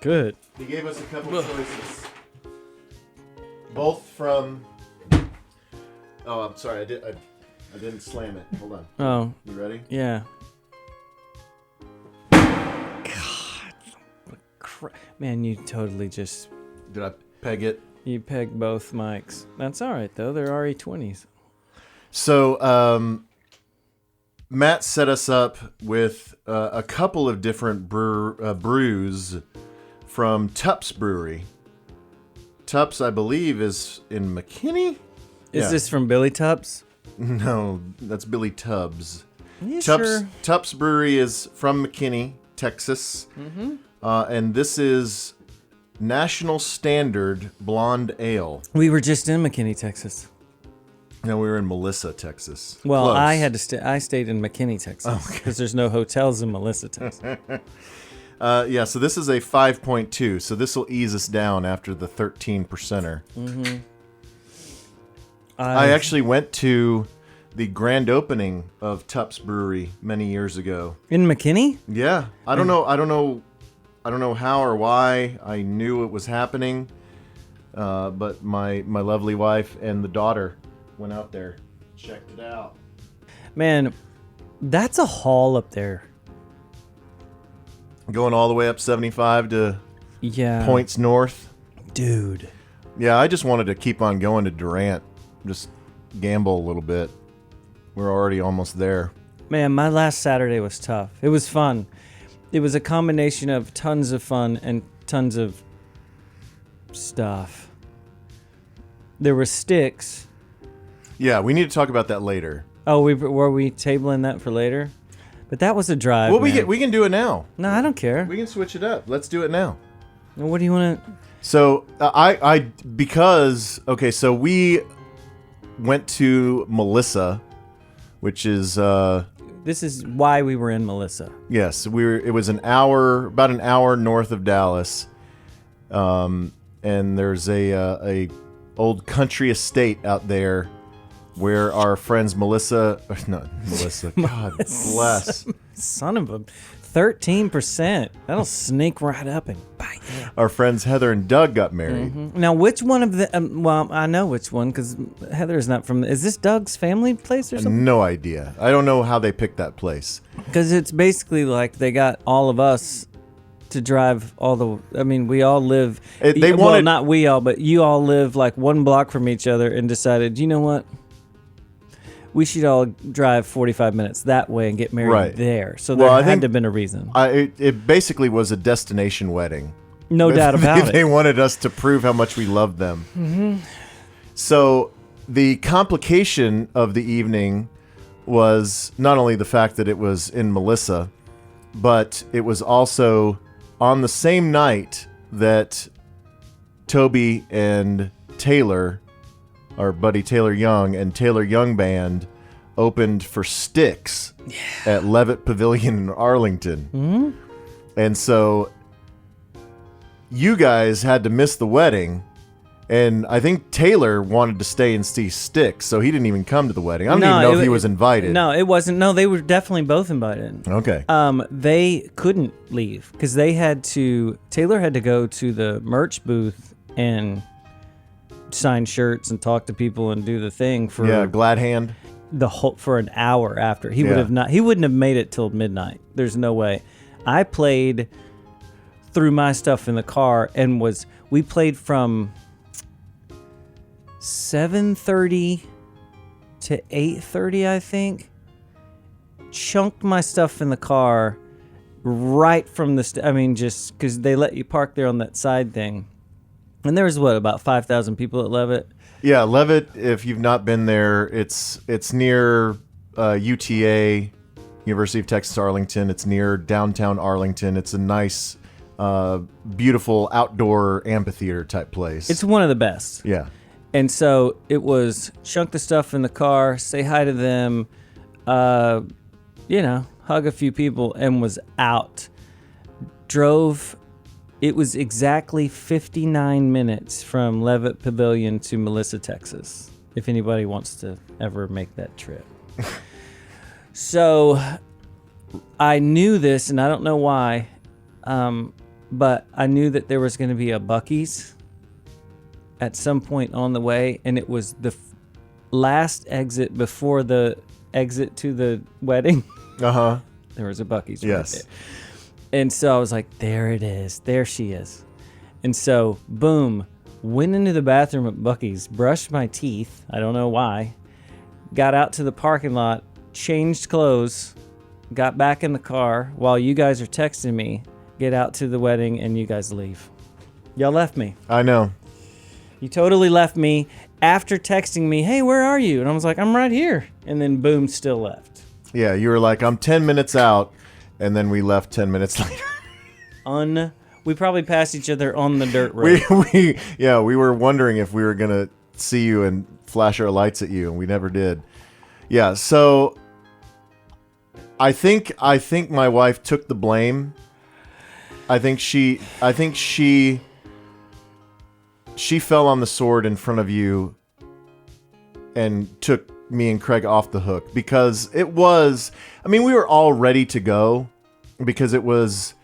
Good. He gave us a couple choices. Both from... Oh, I'm sorry. I didn't slam it. Hold on. Oh. You ready? Yeah. God. Man, you totally just... Did I peg it? You pegged both mics. That's all right, though. They're RE20s. So, Matt set us up with a couple of different brews from Tupps Brewery. Tupps, I believe, is in McKinney? Is this from Billy Tupps? No, that's Billy Tubbs. You sure? Tupps Brewery is from McKinney, Texas. Mm-hmm. And this is National Standard Blonde Ale. We were just in McKinney, Texas. No, we were in Melissa, Texas. Well, Close. I had to I stayed in McKinney, Texas, because there's no hotels in Melissa, Texas. Yeah, so this is a 5.2, so this will ease us down after the 13%er. Mm-hmm. I actually went to the grand opening of Tupps Brewery many years ago. In McKinney? Yeah, I don't know how or why I knew it was happening, but my lovely wife and the daughter went out there, checked it out. Man, that's a haul up there. Going all the way up 75 to points north. Dude. Yeah, I just wanted to keep on going to Durant. Just gamble a little bit. We're already almost there. Man, my last Saturday was tough. It was fun. It was a combination of tons of fun and tons of stuff. There were Styx. Yeah, we need to talk about that later. Oh, were we tabling that for later? But that was a drive. Well, man. we can do it now. No, I don't care. We can switch it up. Let's do it now. What do you want to? So so we went to Melissa, which is This is why we were in Melissa. yes, it was about an hour north of Dallas, and there's a old country estate out there where our friends God bless. Son of a 13%. That'll sneak right up and bite you. Our friends Heather and Doug got married. Mm-hmm. Now, which one of the? Well, I know which one because Heather's not from. Is this Doug's family place or something? No idea. I don't know how they picked that place. Because it's basically like they got all of us to drive all the. I mean, we all live. Well, not we all, but you all live like one block from each other, and decided, you know what? We should all drive 45 minutes that way and get married there. So there had to have been a reason. It basically was a destination wedding. No doubt about it. They wanted us to prove how much we loved them. Mm-hmm. So the complication of the evening was not only the fact that it was in Melissa, but it was also on the same night that Toby and Taylor, our buddy Taylor Young and Taylor Young Band, opened for Styx at Levitt Pavilion in Arlington. Mm-hmm. And so you guys had to miss the wedding, and I think Taylor wanted to stay and see Styx, so he didn't even come to the wedding. I don't even know if he was invited. No, it wasn't. No, they were definitely both invited. Okay. They couldn't leave because Taylor had to go to the merch booth and sign shirts and talk to people and do the thing for glad hand for an hour after. He wouldn't have made it till midnight. There's no way. I played through my stuff in the car and we played from 7:30 to 8:30, I think. Chunked my stuff in the car right from just because they let you park there on that side thing. And there was about 5,000 people at Levitt. Yeah, Levitt. If you've not been there, it's near UTA, University of Texas Arlington. It's near downtown Arlington. It's a nice, beautiful outdoor amphitheater type place. It's one of the best. Yeah. And so it was chunk the stuff in the car, say hi to them, hug a few people, and was out. Drove. It was exactly 59 minutes from Levitt Pavilion to Melissa, Texas, if anybody wants to ever make that trip. So I knew this, and I don't know why, but I knew that there was going to be a Buc-ee's at some point on the way, and it was the last exit before the exit to the wedding. Uh-huh. There was a Buc-ee's right Yes. there. And so I was like, there it is. There she is. And so, boom, went into the bathroom at Buc-ee's, brushed my teeth. I don't know why. Got out to the parking lot, changed clothes, got back in the car while you guys are texting me, get out to the wedding, and you guys leave. Y'all left me. I know. You totally left me after texting me, hey, where are you? And I was like, I'm right here. And then, boom, still left. Yeah, you were like, I'm 10 minutes out. And then we left 10 minutes later. We probably passed each other on the dirt road. we were wondering if we were gonna see you and flash our lights at you, and we never did. Yeah, so I think my wife took the blame. I think she fell on the sword in front of you and took me and Craig off the hook, because we were all ready to go, because it was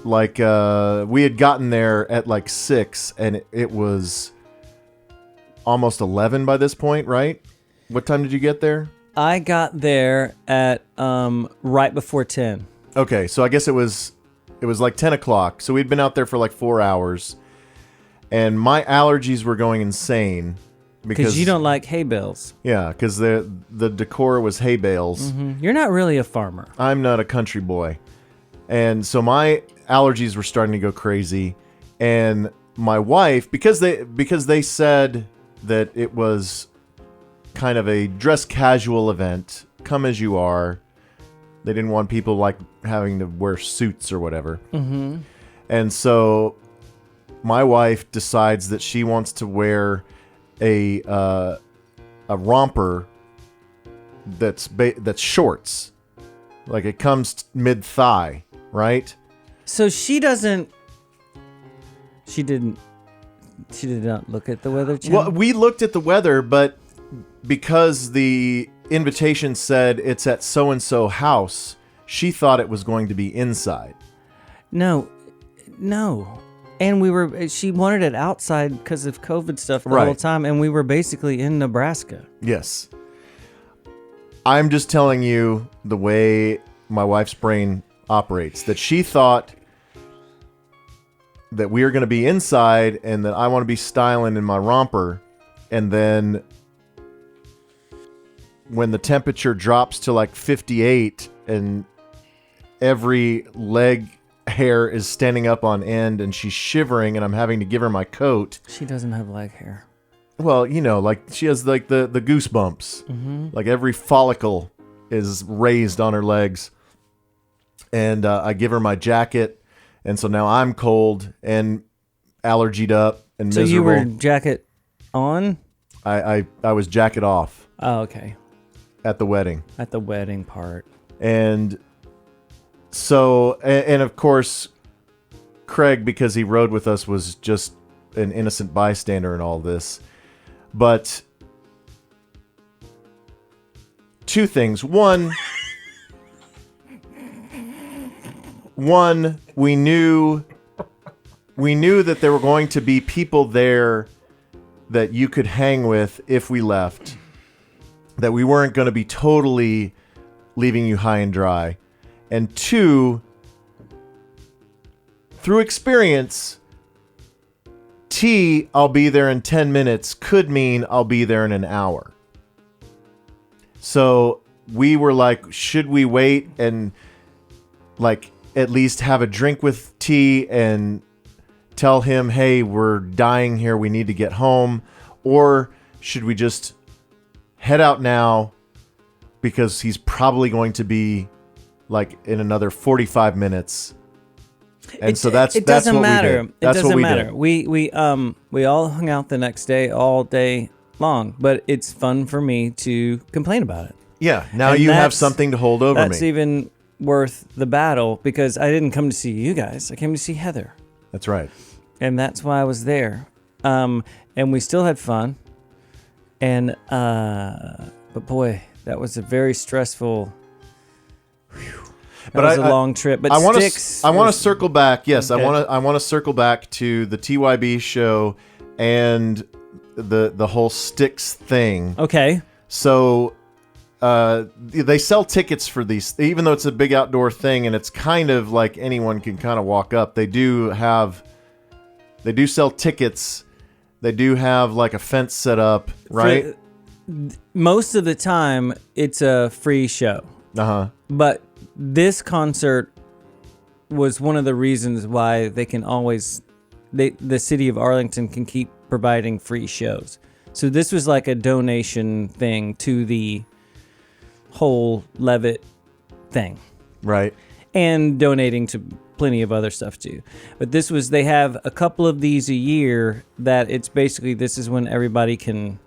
like we had gotten there at like 6 and it was almost 11 by this point, right? What time did you get there? I got there at right before 10. Okay, so I guess it was like 10 o'clock. So we'd been out there for like 4 hours, and my allergies were going insane. Because you don't like hay bales. Yeah, because the decor was hay bales. Mm-hmm. You're not really a farmer. I'm not a country boy. And so my allergies were starting to go crazy. And my wife, because they said that it was kind of a dress casual event, come as you are. They didn't want people like having to wear suits or whatever. Mm-hmm. And so my wife decides that she wants to wear a romper that's shorts, like it comes mid thigh, right? So she did not look at the weather channel? Well, we looked at the weather, but because the invitation said it's at so and so house, she thought it was going to be inside. No. And she wanted it outside because of COVID stuff the Right. whole time, and we were basically in Nebraska. Yes. I'm just telling you the way my wife's brain operates, that she thought that we are going to be inside and that I want to be styling in my romper. And then when the temperature drops to like 58 and every leg hair is standing up on end and she's shivering and I'm having to give her my coat. She doesn't have leg hair. Well, like she has like the goosebumps. Mm-hmm. Like every follicle is raised on her legs. And I give her my jacket. And so now I'm cold and allergied up and So miserable. you were jacket on? I was jacket off Oh, okay. at the wedding. At the wedding part. And so, and of course, Craig, because he rode with us, was just an innocent bystander in all this. But two things. One, we knew that there were going to be people there that you could hang with if we left, that we weren't going to be totally leaving you high and dry. And two, through experience, I'll be there in 10 minutes could mean I'll be there in an hour. So we were like, should we wait and like at least have a drink with T and tell him, hey, we're dying here, we need to get home? Or should we just head out now because he's probably going to be like in another 45 minutes? And so that's it doesn't what matter. we did. That's it doesn't what we matter. did. We all hung out the next day, all day long. But it's fun for me to complain about it. Yeah, now And you have that's- something to hold over That's me. even worth the battle because I didn't come to see you guys. I came to see Heather, That's right. and that's why I was there. And we still had fun. And but boy, that was a very stressful. That was a long trip. But I want Styx to. I want to is- circle back. Yes, Okay. I want to circle back to the TYB show and the whole Styx thing. Okay. So, they sell tickets for these, even though it's a big outdoor thing, and it's kind of like anyone can kind of walk up. They do sell tickets. They do have like a fence set up, right? Most of the time, it's a free show. But this concert was one of the reasons why they can always, the city of Arlington can keep providing free shows. So this was like a donation thing to the whole Levitt thing. Right. And donating to plenty of other stuff too. But this was, they have a couple of these a year that it's basically, this is when everybody can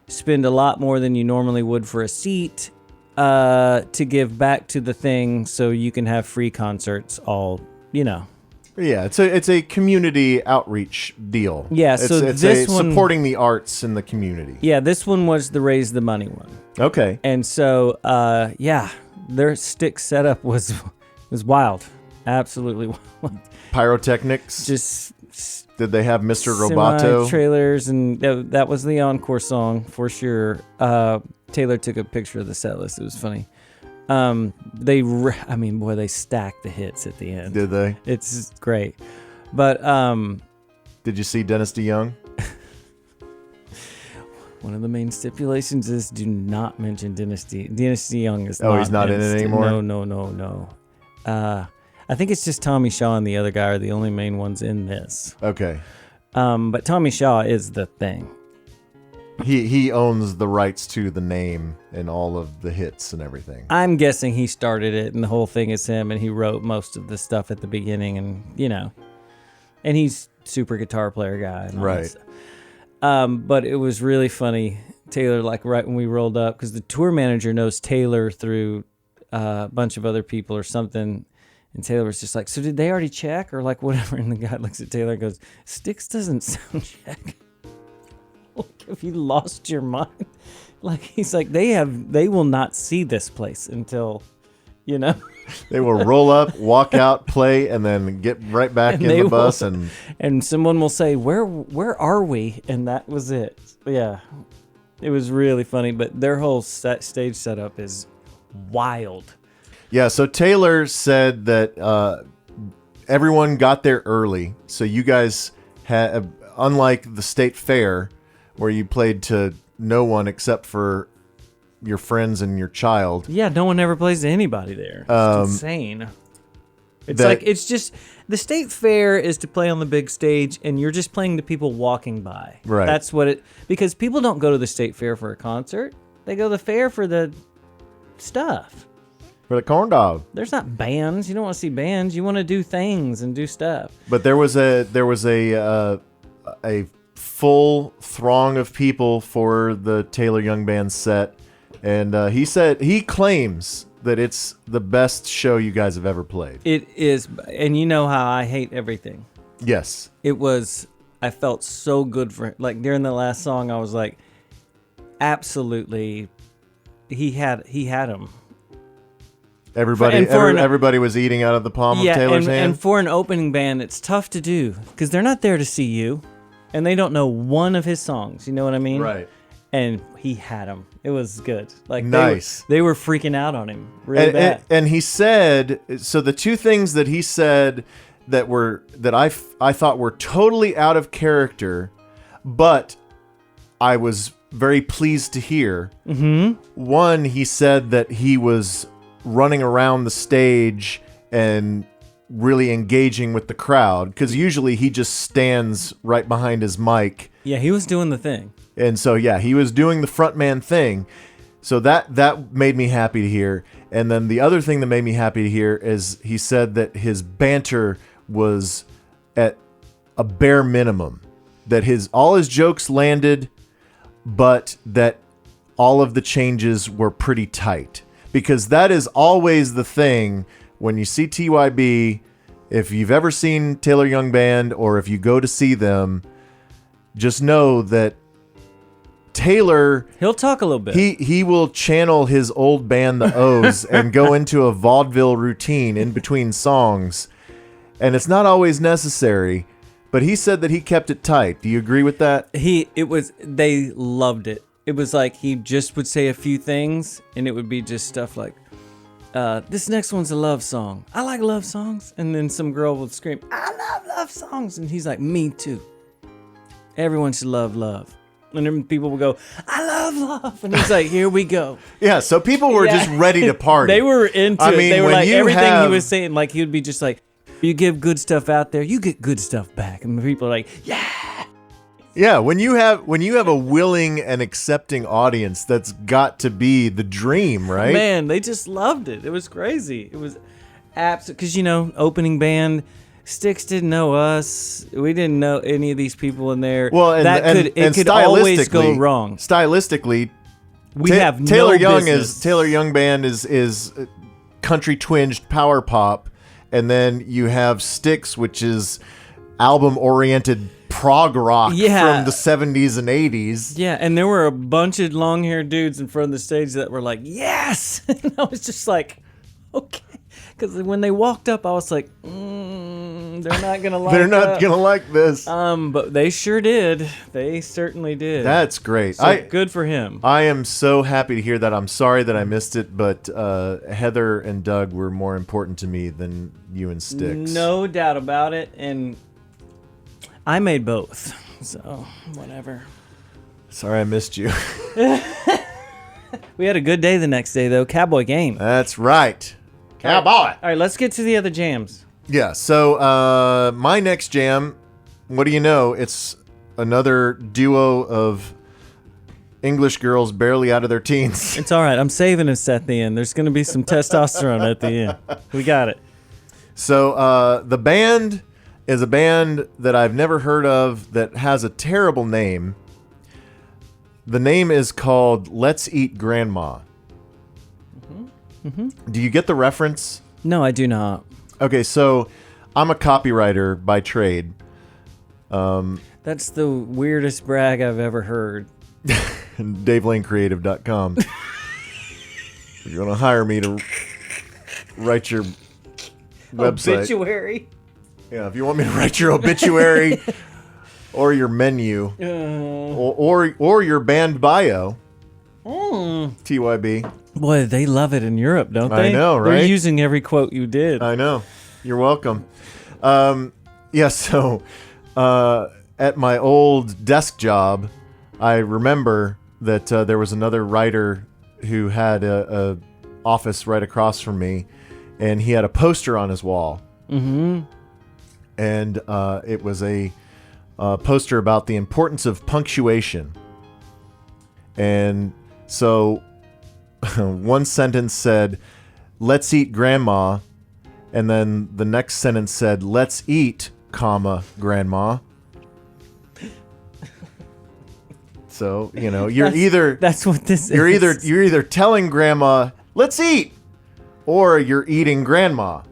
spend a lot more than you normally would for a seat to give back to the thing so you can have free concerts all, Yeah, it's a community outreach deal. Yeah, it's, so it's this one- supporting the arts in the community. Yeah, this one was the raise the money one. Okay. And so, their Styx setup was wild. Absolutely wild. Pyrotechnics. Just Did they have Mr. Roboto? trailers, and that was the encore song for sure. Taylor took a picture of the set list. It was funny. They stacked the hits at the end. Did they? It's great. But Did you see Dennis DeYoung? one of the main stipulations is do not mention Dynasty. Dynasty Young is Oh, he's not in it Dynasty. anymore? No. I think it's just Tommy Shaw and the other guy are the only main ones in this. Okay. But Tommy Shaw is the thing. He owns the rights to the name and all of the hits and everything. I'm guessing he started it and the whole thing is him and he wrote most of the stuff at the beginning and and he's super guitar player guy. And all that Right. stuff. But it was really funny. Taylor, like right when we rolled up, because the tour manager knows Taylor through a bunch of other people or something. And Taylor was just like, so did they already check or like whatever? And the guy looks at Taylor and goes, Styx doesn't sound check. Like, have you lost your mind? Like, he's like, they will not see this place until, They will roll up, walk out, play, and then get right back in they the bus. will- and someone will say, where are we? And that was it. Yeah. It was really funny, but their whole stage setup is wild. Yeah, so Taylor said that everyone got there early. So you guys had, unlike the state fair, where you played to no one except for your friends and your child. Yeah, no one ever plays to anybody there. It's insane. It's it's just, the state fair is to play on the big stage and you're just playing to people walking by. Right. That's what because people don't go to the state fair for a concert. They go to the fair for the stuff. For the corn dog. There's not bands. You don't want to see bands. You want to do things and do stuff. But there was a full throng of people for the Taylor Young Band set, and he claims that it's the best show you guys have ever played. It is, and you know how I hate everything. Yes. It was, I felt so good for, like during the last song, I was like, absolutely, he had him. Everybody was eating out of the palm of Taylor's hand. And for an opening band, it's tough to do because they're not there to see you, and they don't know one of his songs. You know what I mean? Right. And he had him. It was good. Like nice. They were freaking out on him really bad. And he said, so the two things that he said that I thought were totally out of character, but I was very pleased to hear. Mm-hmm. One, he said that he was running around the stage and really engaging with the crowd, because usually he just stands right behind his mic. Yeah, he was doing the thing. And so, yeah, he was doing the frontman thing. So that made me happy to hear. And then the other thing that made me happy to hear is he said that his banter was at a bare minimum, that all his jokes landed, but that all of the changes were pretty tight. Because that is always the thing when you see TYB. If you've ever seen Taylor Young Band, or if you go to see them, just know that Taylor, He'll talk a little bit. he will channel his old band, the O's, and go into a vaudeville routine in between songs. And it's not always necessary, but he said that he kept it tight. Do you agree with that? They loved it. It was like he just would say a few things, and it would be just stuff like, this next one's a love song. I like love songs. And then some girl would scream, I love love songs. And he's like, me too. Everyone should love love. And then people would go, I love love. And he's like, here we go. Yeah, so people were just ready to party. They were into I it. mean, They were when like, you everything have- he was saying, like, he would be just like, you give good stuff out there, you get good stuff back. And people are like, yeah. Yeah, when you have a willing and accepting audience, that's got to be the dream, right? Man, they just loved it. It was crazy. It was absolute, because, opening band, Styx didn't know us. We didn't know any of these people in there. Well, it could always go wrong. Stylistically, We have no Taylor Young business. Taylor Young Band is country twinged power pop, and then you have Styx, which is album oriented prog rock from the 70s and 80s. Yeah, and there were a bunch of long-haired dudes in front of the stage that were like, yes! And I was just like, okay. Because when they walked up, I was like, they're not going to like They're not going to like this. But they sure did. They certainly did. That's great. So good for him. I am so happy to hear that. I'm sorry that I missed it, but Heather and Doug were more important to me than you and Styx. No doubt about it. And I made both. So, whatever. Sorry I missed you. We had a good day the next day, though. Cowboy game. That's right. Cowboy. All right, let's get to the other jams. Yeah, so my next jam, what do you know? It's another duo of English girls barely out of their teens. It's all right. I'm saving us at the end. There's going to be some testosterone at the end. We got it. So the band is a band that I've never heard of that has a terrible name. The name is called Let's Eat Grandma. Do you get the reference? No, I do not. Okay, so I'm a copywriter by trade. That's the weirdest brag I've ever heard. DaveLaneCreative.com. If you want to hire me to write your website. Obituary. Yeah, if you want me to write your obituary or your menu or your band bio. TYB. Boy, they love it in Europe, don't they? I know, right? They're using every quote you did. I know. You're welcome. Yeah, so at my old desk job, I remember that there was another writer who had a office right across from me, and he had a poster on his wall. Mm-hmm. And it was a poster about the importance of punctuation. And so one sentence said, "Let's eat grandma," and then the next sentence said, "Let's eat, comma, grandma." So, that's what this you're is. you're either telling grandma, "Let's eat," or you're eating grandma.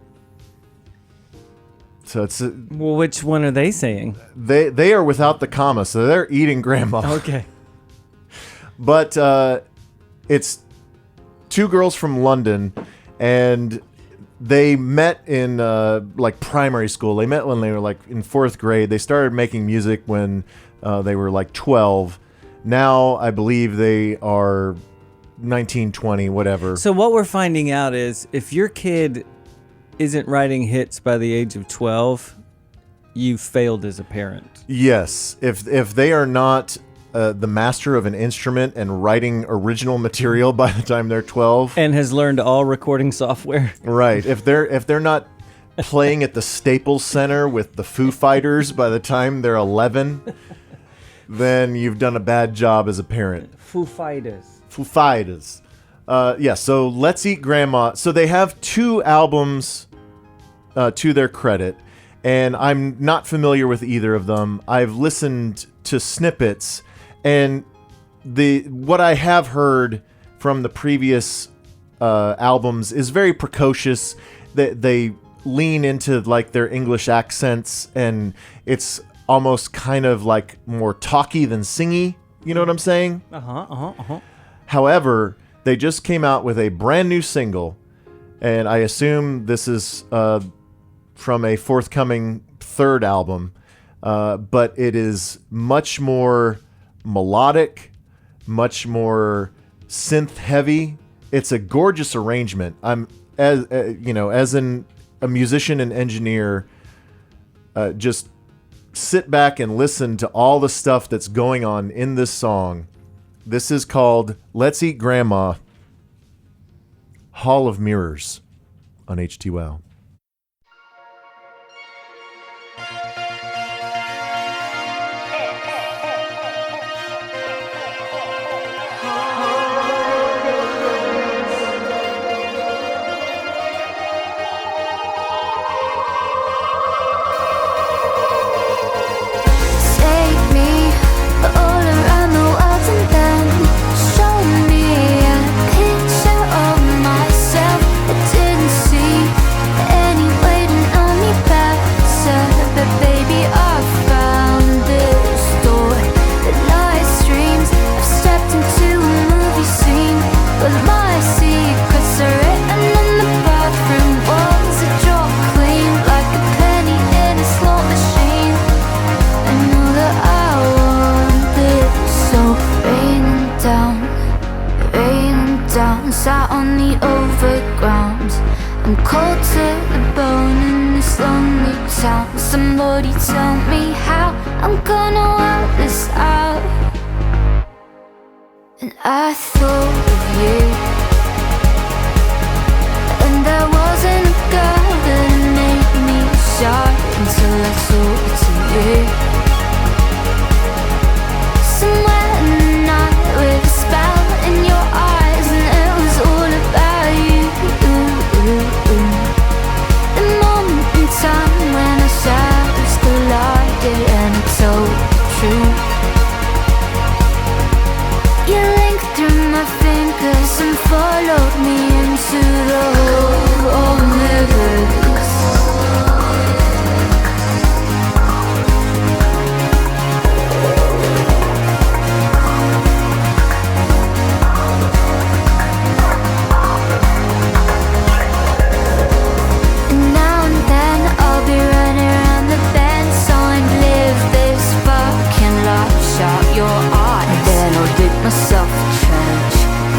So it's Well, which one are they saying? they are without the comma, so they're eating grandma. Okay. But it's two girls from London, and they met in like primary school. They met when they were like in 4th grade. They started making music when they were like 12. Now I believe they are 19, 20, whatever. So what we're finding out is if your kid isn't writing hits by the age of 12, you failed as a parent. Yes, if they are not the master of an instrument and writing original material by the time they're 12, And has learned all recording software. right? If they're not playing at the Staples Center with the Foo Fighters by the time they're 11, then you've done a bad job as a parent. Foo Fighters. Foo Fighters. Yeah, so Let's Eat Grandma. So they have 2 albums to their credit, and I'm not familiar with either of them. I've listened to snippets, and what I have heard from the previous albums is very precocious. They lean into like their English accents, and it's almost kind of like more talky than singy. You know what I'm saying? However, they just came out with a brand new single, and I assume this is from a forthcoming 3rd album, but it is much more melodic, much more synth heavy. It's a gorgeous arrangement. I'm as a musician and engineer, just sit back and listen to all the stuff that's going on in this song. This is called Let's Eat Grandma, Hall of Mirrors on Htwow. Sat on the overground. I'm cold to the bone in this lonely town. Somebody tell me how I'm gonna work this out. And I thought of you, and there wasn't a girl that made me shy until I talked to you. Somewhere in the night with a spell in your eyes, and it was all about you. The moment in time when our shadows collided and it told the truth. You linked through my fingers and followed me into the whole of mirrors. Myself a trench,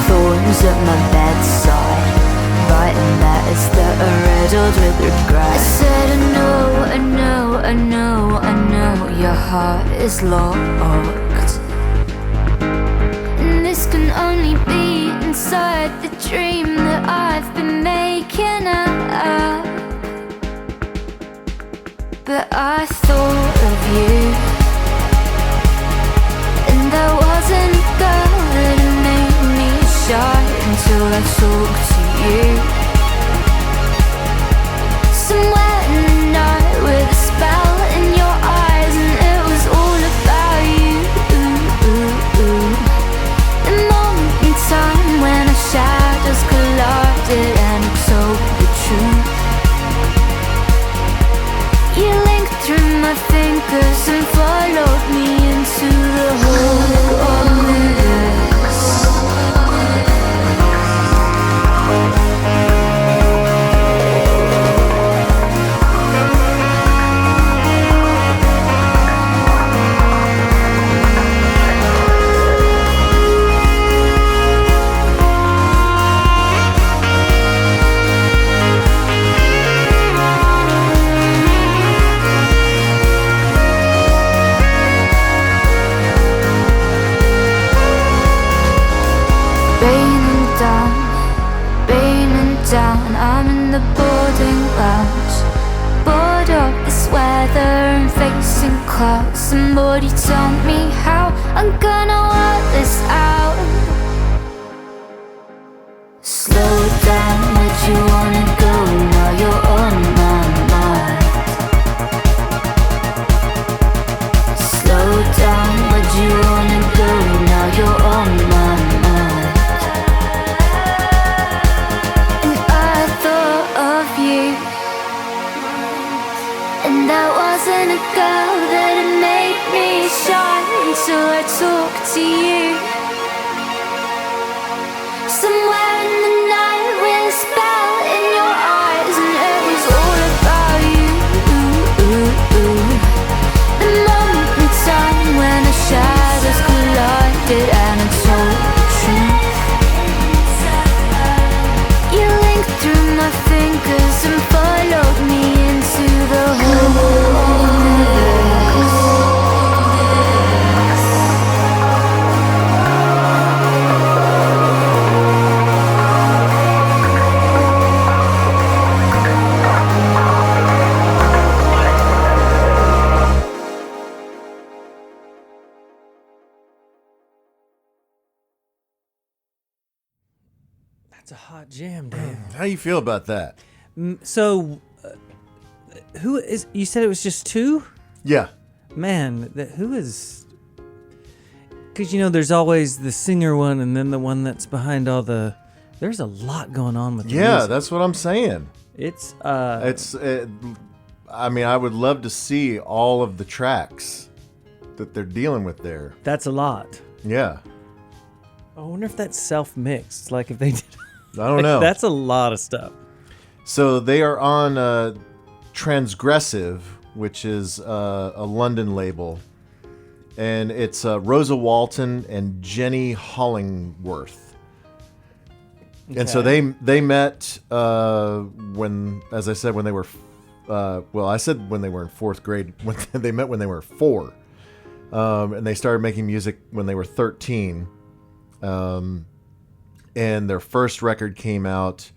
thorns at my bedside, writing letters that are riddled with regret. I said I know your heart is locked, and this can only be inside the dream that I've been making up. But I thought of you, and there wasn't a girl that made me shy until I talked to you. Somewhere in the night with a spell in your eyes, and it was all about you. The moment in time when our shadows collided and it told the truth. You linked through my fingers and followed me into the whole of mirrors. Raining down, I'm in the boarding lounge, chasing clouds. Somebody tell me how I'm gonna work this out. Slow down, where'd you wanna go? Now you're on my mind. Slow down, where'd you wanna go? Now you're on my mind. And I thought of you, and that wasn't a girl that had made me shine. So I talked to you. Somewhere in the night with a spell in your eyes, and it was all about you. The moment in time when our shadows collided and I told the truth. You linked through my fingers and followed me into the whole universe. That's a hot jam, Dave. How you feel about that? So, who is? You said it was just two? Yeah. Man, who is? Because there's always the singer one, and then the one that's behind all the. There's a lot going on with. Yeah, music. that's what I'm saying. It's. I mean, I would love to see all of the tracks that they're dealing with there. That's a lot. Yeah. I wonder if that's self-mixed. Like if they did. I don't know. That's a lot of stuff. So they are on Transgressive, which is a London label, and it's Rosa Walton and Jenny Hollingworth. And so they met when, as I said, when they were, I said when they were in fourth grade. When they met when they were 4, and they started making music when they were 13. And their first record came out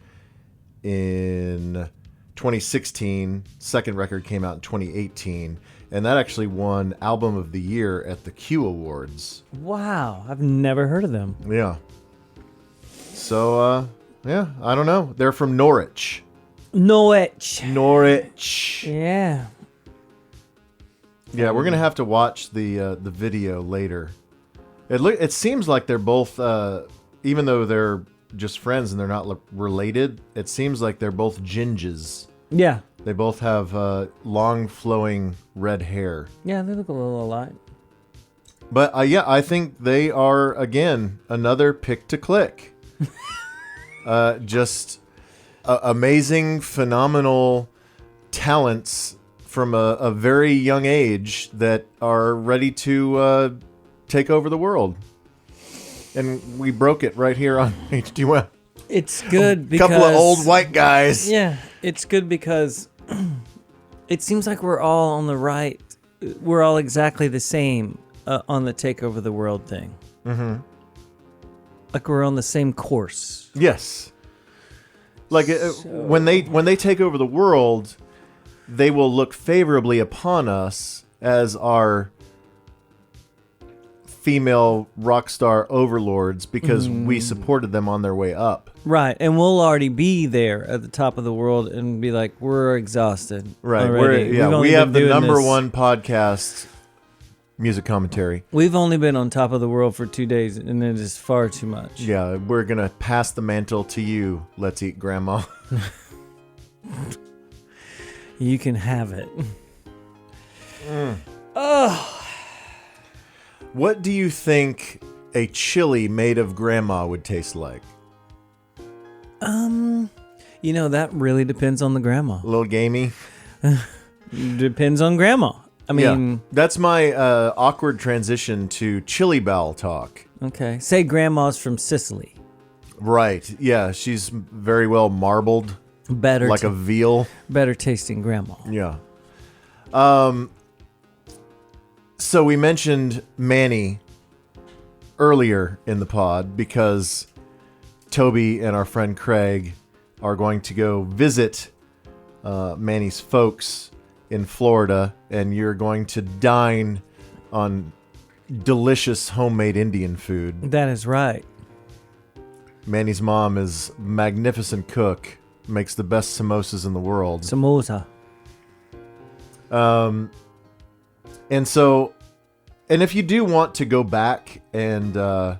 in 2016. Second record came out in 2018. And that actually won Album of the Year at the Q Awards. Wow. I've never heard of them. Yeah. So, yeah, I don't know. They're from Norwich. Norwich. Yeah, we're going to have to watch the video later. It seems like they're both, even though they're just friends and they're not related, it seems like they're both ginges. Yeah. They both have long, flowing red hair. Yeah, they look a little alike. But I think they are, again, another pick to click. Just amazing, phenomenal talents from a very young age that are ready to take over the world. And we broke it right here on Htwow. It's good because... couple of old white guys. Yeah, it's good because it seems like we're all on the right. We're all exactly the same on the take over the world thing. Mm-hmm. Like we're on the same course. Yes. Like when they take over the world, they will look favorably upon us as our female rock star overlords because we supported them on their way up. Right, and we'll already be there at the top of the world and be like, we're exhausted. Right, already. we have the number one podcast music commentary. We've only been on top of the world for 2 days, and it is far too much. Yeah, we're gonna pass the mantle to you. Let's eat, Grandma. You can have it. What do you think a chili made of Grandma would taste like? That really depends on the grandma. A little gamey? Depends on grandma. I mean... that's my awkward transition to Chili Bowel talk. Okay. Say grandma's from Sicily. Right. Yeah, she's very well marbled. Better. Like a veal. Better tasting grandma. Yeah. So we mentioned Manny earlier in the pod because Toby and our friend Craig are going to go visit Manny's folks in Florida, and you're going to dine on delicious homemade Indian food. That is right. Manny's mom is a magnificent cook, makes the best samosas in the world. Samosa. And if you do want to go back and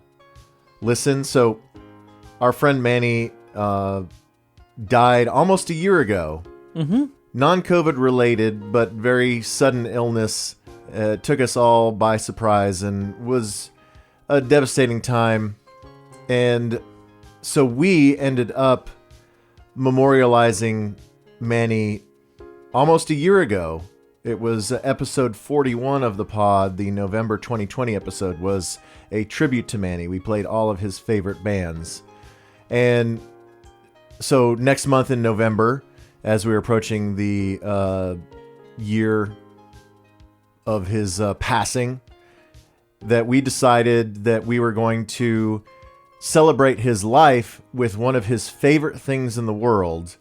listen, so our friend Manny died almost a year ago. Mm-hmm. Non-COVID related, but very sudden illness. Took us all by surprise and was a devastating time. And so we ended up memorializing Manny almost a year ago. It was episode 41 of the pod. The November 2020 episode was a tribute to Manny. We played all of his favorite bands. And so next month in November, as we were approaching the year of his passing, that we decided that we were going to celebrate his life with one of his favorite things in the world,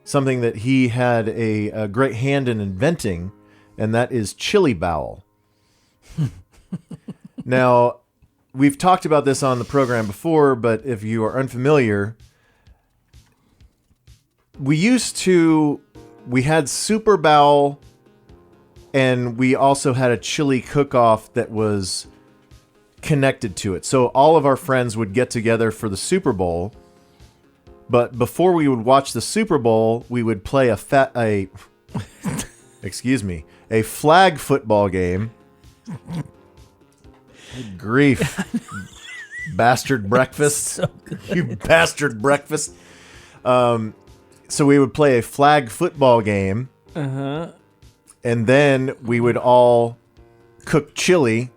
something that he had a great hand in inventing, and that is Chili Bowel. Now, we've talked about this on the program before, but if you are unfamiliar, we had Super Bowel, and we also had a chili cook-off that was connected to it. So all of our friends would get together for the Super Bowl, but before we would watch the Super Bowl, we would play a flag football game. Good grief. Bastard breakfast. So good. You bastard breakfast. So we would play a flag football game. Uh-huh. And then we would all cook chili,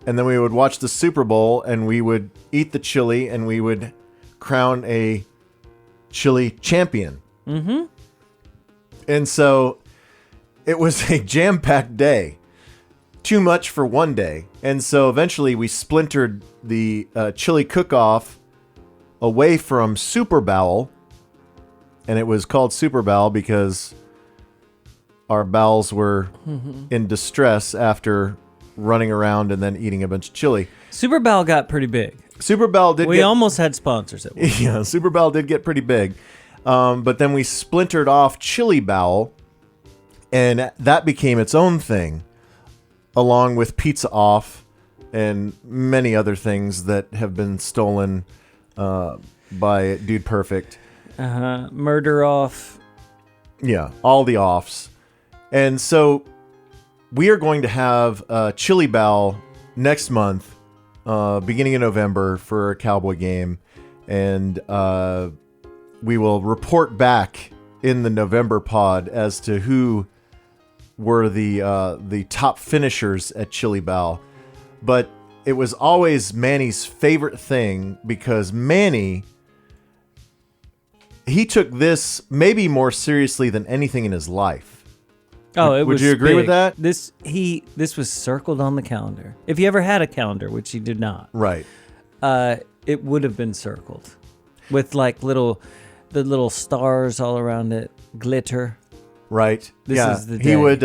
and then we would watch the Super Bowl, and we would eat the chili, and we would crown a chili champion. Mm-hmm. And so it was a jam-packed day. Too much for one day. And so eventually we splintered the chili cook-off away from Super Bowel, and it was called Super Bowel because our bowels were in distress after running around and then eating a bunch of chili. Super Bowel got pretty big. Super Bowel did We almost had sponsors at one point. Yeah, Super Bowel did get pretty big. But then we splintered off Chili Bowel, and that became its own thing, along with Pizza Off and many other things that have been stolen by Dude Perfect. Murder Off. Yeah, all the offs. And so we are going to have Chili Bowel next month, beginning of November, for a Cowboy game. And we will report back in the November pod as to who were the top finishers at Chili Bowel. But it was always Manny's favorite thing because Manny, he took this maybe more seriously than anything in his life. Oh, it Would was you agree with big. that? This was circled on the calendar. If he ever had a calendar, which he did not, Right. it would have been circled with like the little stars all around it, glitter. Right. This yeah. is the He day. would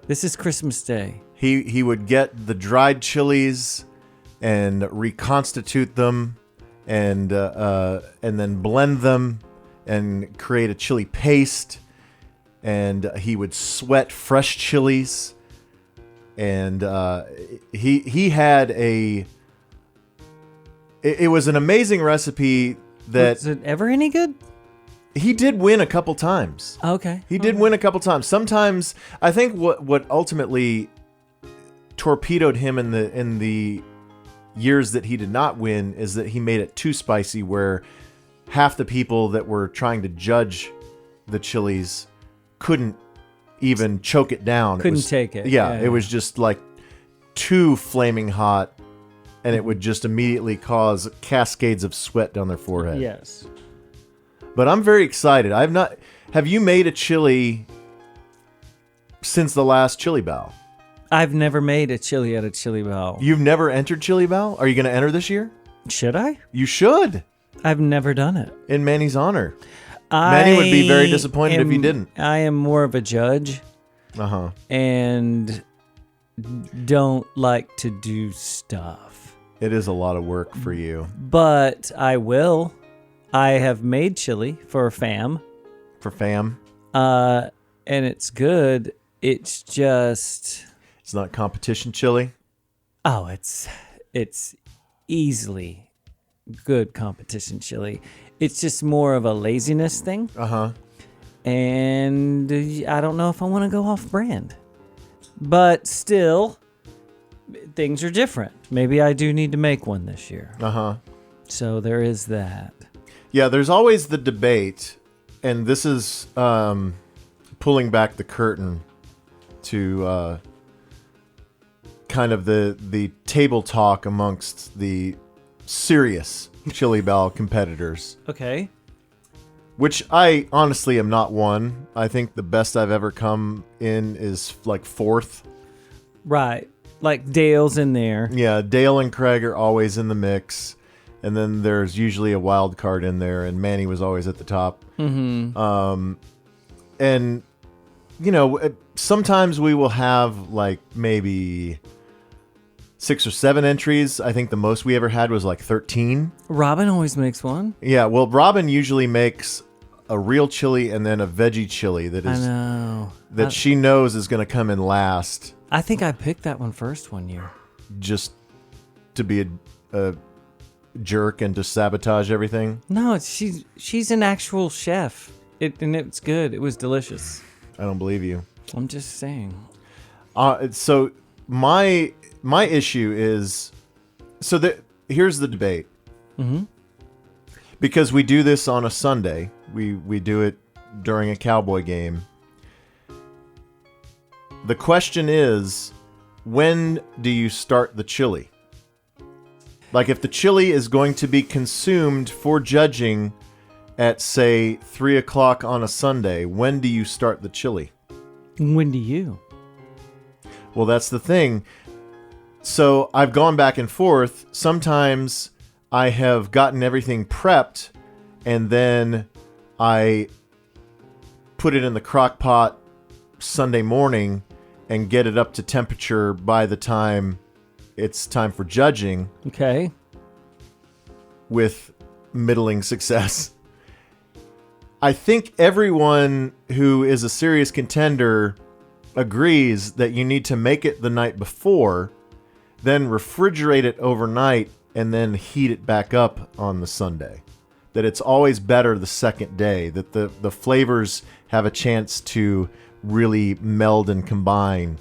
This is Christmas Day. he would get the dried chilies and reconstitute them and then blend them and create a chili paste, and he would sweat fresh chilies, and he had it was an amazing recipe that Was it ever any good? he did win a couple times. Okay. He did win a couple times. Sometimes I think what ultimately torpedoed him in the years that he did not win is that he made it too spicy, where half the people that were trying to judge the chilies couldn't even choke it down. Couldn't take it. Yeah, Yeah, it was just like too flaming hot, and it would just immediately cause cascades of sweat down their forehead. Yes. But I'm very excited. Have you made a chili since the last Chili Bowl? I've never made a chili at a Chili Bowel. You've never entered Chili Bowl? Are you going to enter this year? Should I? You should, I've never done it. in Manny's honor. Manny would be very disappointed if you didn't. I am more of a judge. and don't like to do stuff. It is a lot of work for you. But I will. I have made chili for fam. For fam? And it's good. It's just... It's not competition chili? Oh, it's easily good competition chili. It's just more of a laziness thing. And I don't know if I want to go off brand. But still, things are different. Maybe I do need to make one this year. So there is that. Yeah, there's always the debate, and this is pulling back the curtain to kind of the table talk amongst the serious Chili Bowel competitors. Okay. Which I honestly am not one. I think the best I've ever come in is like 4th. Right. Like Dale's in there. Yeah, Dale and Craig are always in the mix. And then there's usually a wild card in there, and Manny was always at the top. And, you know, sometimes we will have like maybe 6 or 7 entries. I think the most we ever had was like 13. Robin always makes one. Yeah, well, Robin usually makes a real chili and then a veggie chili that is I know. that she knows is going to come in last, I think I picked that one first one year. just to be a jerk and to sabotage everything. No, she's an actual chef. And it's good. It was delicious. I don't believe you. I'm just saying. So my issue is, here's the debate. Because we do this on a Sunday, we do it during a Cowboy game. The question is, when do you start the chili? Like, if the chili is going to be consumed for judging at, say, 3 o'clock on a Sunday, when do you start the chili? When do you? Well, that's the thing. So I've gone back and forth. Sometimes I have gotten everything prepped, and then I put it in the crock pot Sunday morning and get it up to temperature by the time it's time for judging. Okay. With middling success. I think everyone who is a serious contender agrees that you need to make it the night before, then refrigerate it overnight, and then heat it back up on the Sunday. That it's always better the second day, that the flavors have a chance to really meld and combine,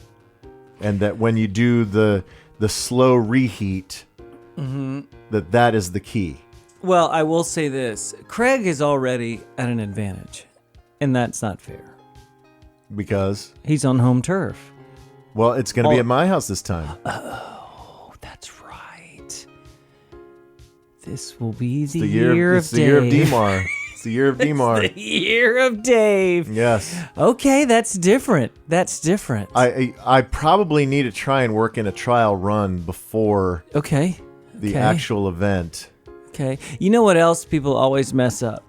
and that when you do the slow reheat, that is the key. Well, I will say this. Craig is already at an advantage, and that's not fair. Because? He's on home turf. Well, it's going to be at my house this time. Oh, that's right. This will be the It's the year year of of Dave. Demar. It's the year of Demar. The year of Dave. Yes. Okay, that's different. That's different. I probably need to try and work in a trial run before Okay. the actual event. Okay. You know what else people always mess up?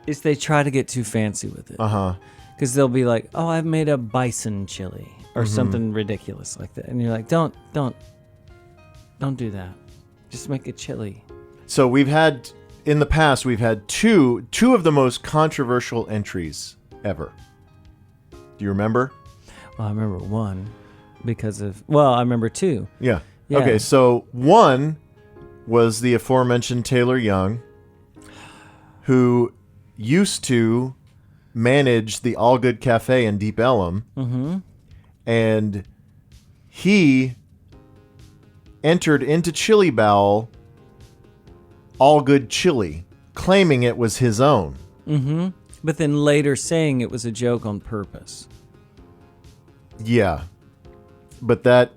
Is they try to get too fancy with it. Because they'll be like, oh, I've made a bison chili or something ridiculous like that. And you're like, don't do that. Just make a chili. So in the past, we've had two of the most controversial entries ever. Do you remember? Well, I remember one I remember two. Yeah. Yeah. Okay, so one was the aforementioned Taylor Young, who used to manage the All Good Cafe in Deep Ellum. And he entered into Chili Bowel All Good Chili, claiming it was his own. But then later saying it was a joke on purpose. Yeah. But that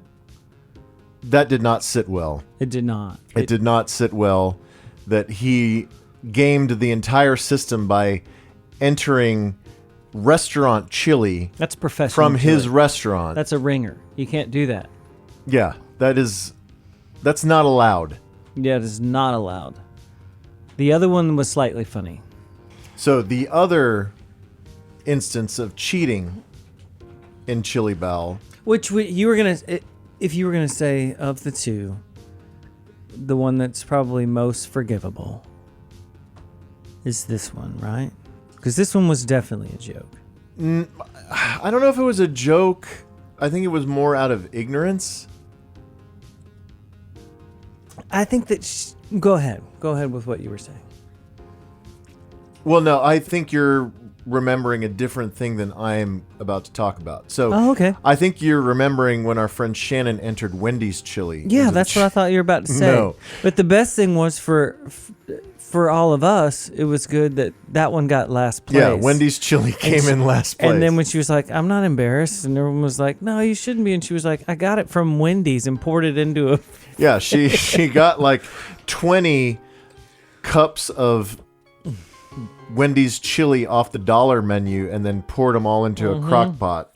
did not sit well. It did not. It did not sit well that he gamed the entire system by entering restaurant chili That's professional. from his chili. restaurant. That's a ringer. You can't do that. Yeah, that's not allowed. Yeah, it is not allowed. The other one was slightly funny. So the other instance of cheating in Chili Bowel. Which you were gonna, if you were gonna say of the two, the one that's probably most forgivable is this one, right? Because this one was definitely a joke. I don't know if it was a joke. I think it was more out of ignorance. I think that. Go ahead with what you were saying. Well, no, I think you're remembering a different thing than I'm about to talk about. So, okay. I think you're remembering when our friend Shannon entered Wendy's Chili. Yeah, that's what I thought you were about to say. No. But the best thing was for all of us, it was good that one got last place. Yeah, Wendy's Chili came in last place. And then when she was like, I'm not embarrassed, and everyone was like, no, you shouldn't be. And she was like, I got it from Wendy's and poured it into a... Yeah, she got like 20 cups of Wendy's Chili off the dollar menu and then poured them all into a crock pot.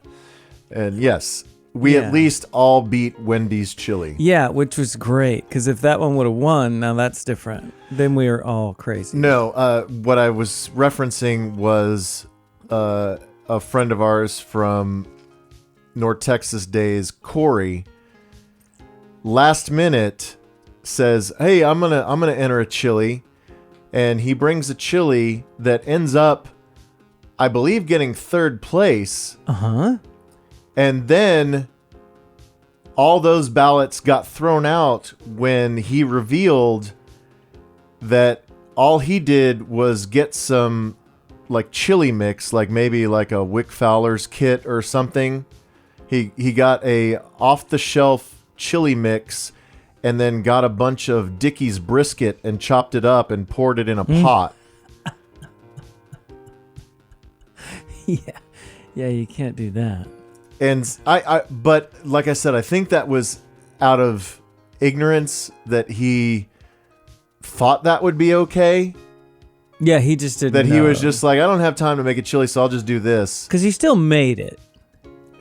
And yes, we at least all beat Wendy's Chili. Yeah, which was great, because if that one would have won, now that's different. Then we are all crazy. No, what I was referencing was a friend of ours from North Texas days, Corey, last minute says, "Hey, I'm gonna enter a chili," and he brings a chili that ends up, I believe, getting third place. And then all those ballots got thrown out when he revealed that all he did was get some like chili mix, like maybe like a Wick Fowler's kit or something. He got a off the shelf chili mix and then got a bunch of Dickey's brisket and chopped it up and poured it in a pot. Yeah, you can't do that. And but like I said, I think that was out of ignorance that he thought that would be okay. Yeah, he just didn't That he know. was just like, I don't have time to make a chili, so I'll just do this. Because he still made it.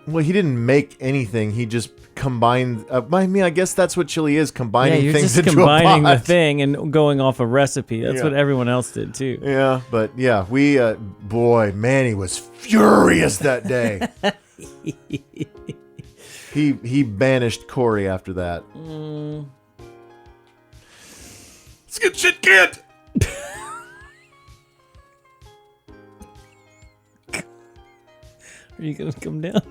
Well, he didn't make anything. He just combined. I mean, I guess that's what chili is, combining you're things just into combining a pot. the thing and going off a recipe. That's Yeah. what everyone else did too. Yeah, but yeah, we, boy, Manny was furious that day. He banished Corey after that. It's good shit, kid. Are you gonna come down?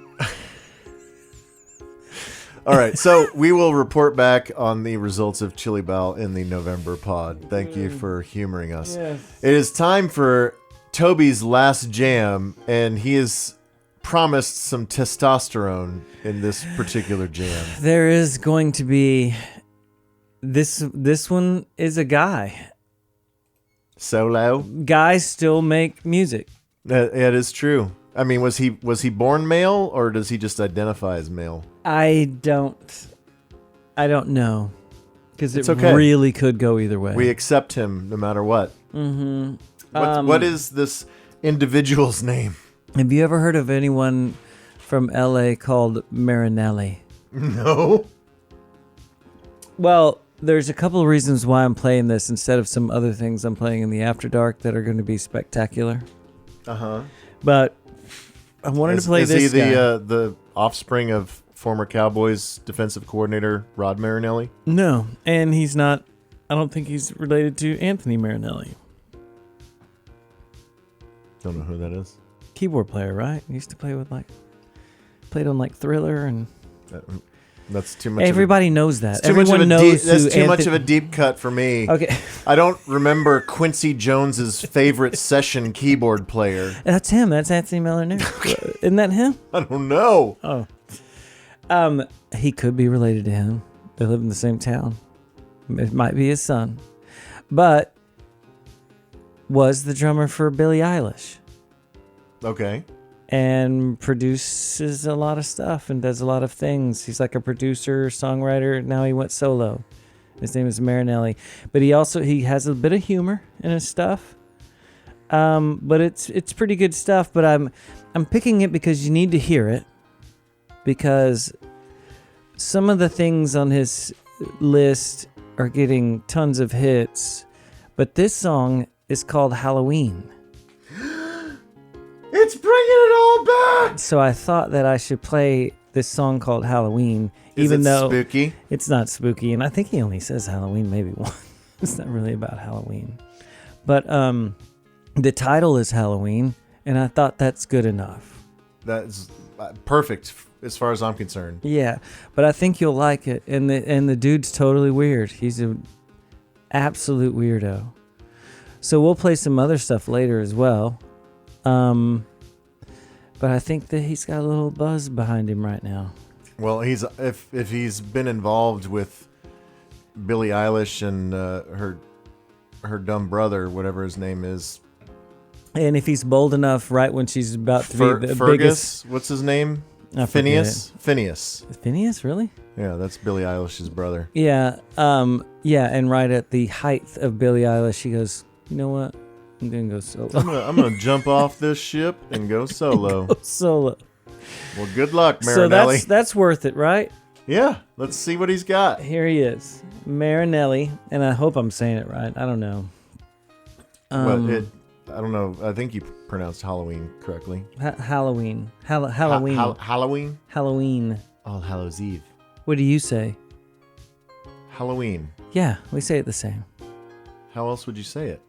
All right, so we will report back on the results of Chili Bowel in the November pod. Thank you for humoring us. Yes. It is time for Toby's last jam, and he has promised some testosterone in this particular jam. There is going to be this one is a guy. Solo? Guys still make music. It is true. I mean, was he born male, or does he just identify as male? I don't know, because it It's okay. really could go either way. We accept him no matter what. Mm-hmm. What is this individual's name? Have you ever heard of anyone from LA called Marinelli? No. Well, there's a couple of reasons why I'm playing this instead of some other things I'm playing in the After Dark that are going to be spectacular. But I wanted to play this Is he guy. the offspring of former Cowboys defensive coordinator Rod Marinelli? No, and he's not. I don't think he's related to Anthony Marinelli. Don't know who that is. Keyboard player, right? He used to play played on Thriller, and That's too much. everybody knows that. Too much of Everyone a knows deep, that's who too much Anthony- of a deep cut for me. Okay, I don't remember Quincy Jones's favorite session keyboard player. that's him. That's Anthony Marinelli. Isn't that him? I don't know. Oh, he could be related to him. They live in the same town. It might be his son, but was the drummer for Billie Eilish. Okay. And produces a lot of stuff and does a lot of things. He's like a producer, songwriter. Now he went solo. His name is Marinelli. But he has a bit of humor in his stuff. But it's pretty good stuff. But I'm picking it because you need to hear it. Because some of the things on his list are getting tons of hits. But this song is called Halloween. It's bringing it all back. So I thought that I should play this song called Halloween, Is even it though spooky? it's not spooky, and I think he only says Halloween maybe once. It's not really about Halloween, but the title is Halloween, and I thought that's good enough. That's perfect as far as I'm concerned. Yeah, but I think you'll like it, and the dude's totally weird. He's an absolute weirdo. So we'll play some other stuff later as well. But I think that he's got a little buzz behind him right now. Well, if he's been involved with Billie Eilish and her dumb brother, whatever his name is, And if he's bold enough, right when she's about to be the Fergus, biggest, what's his name? I Phineas. forget Phineas. it. Phineas, really? Yeah, that's Billie Eilish's brother. Yeah, yeah. And right at the height of Billie Eilish, she goes, "You know what? I'm gonna go solo." I'm gonna jump off this ship and go solo. Solo. Well, good luck, So Marinelli. that's worth it, right? Yeah, let's see what he's got. Here he is, Marinelli, and I hope I'm saying it right. I don't know. I don't know. I think you pronounced Halloween correctly. Halloween. Halloween. Halloween. Halloween. All Hallows Eve. What do you say? Halloween. Yeah, we say it the same. How else would you say it?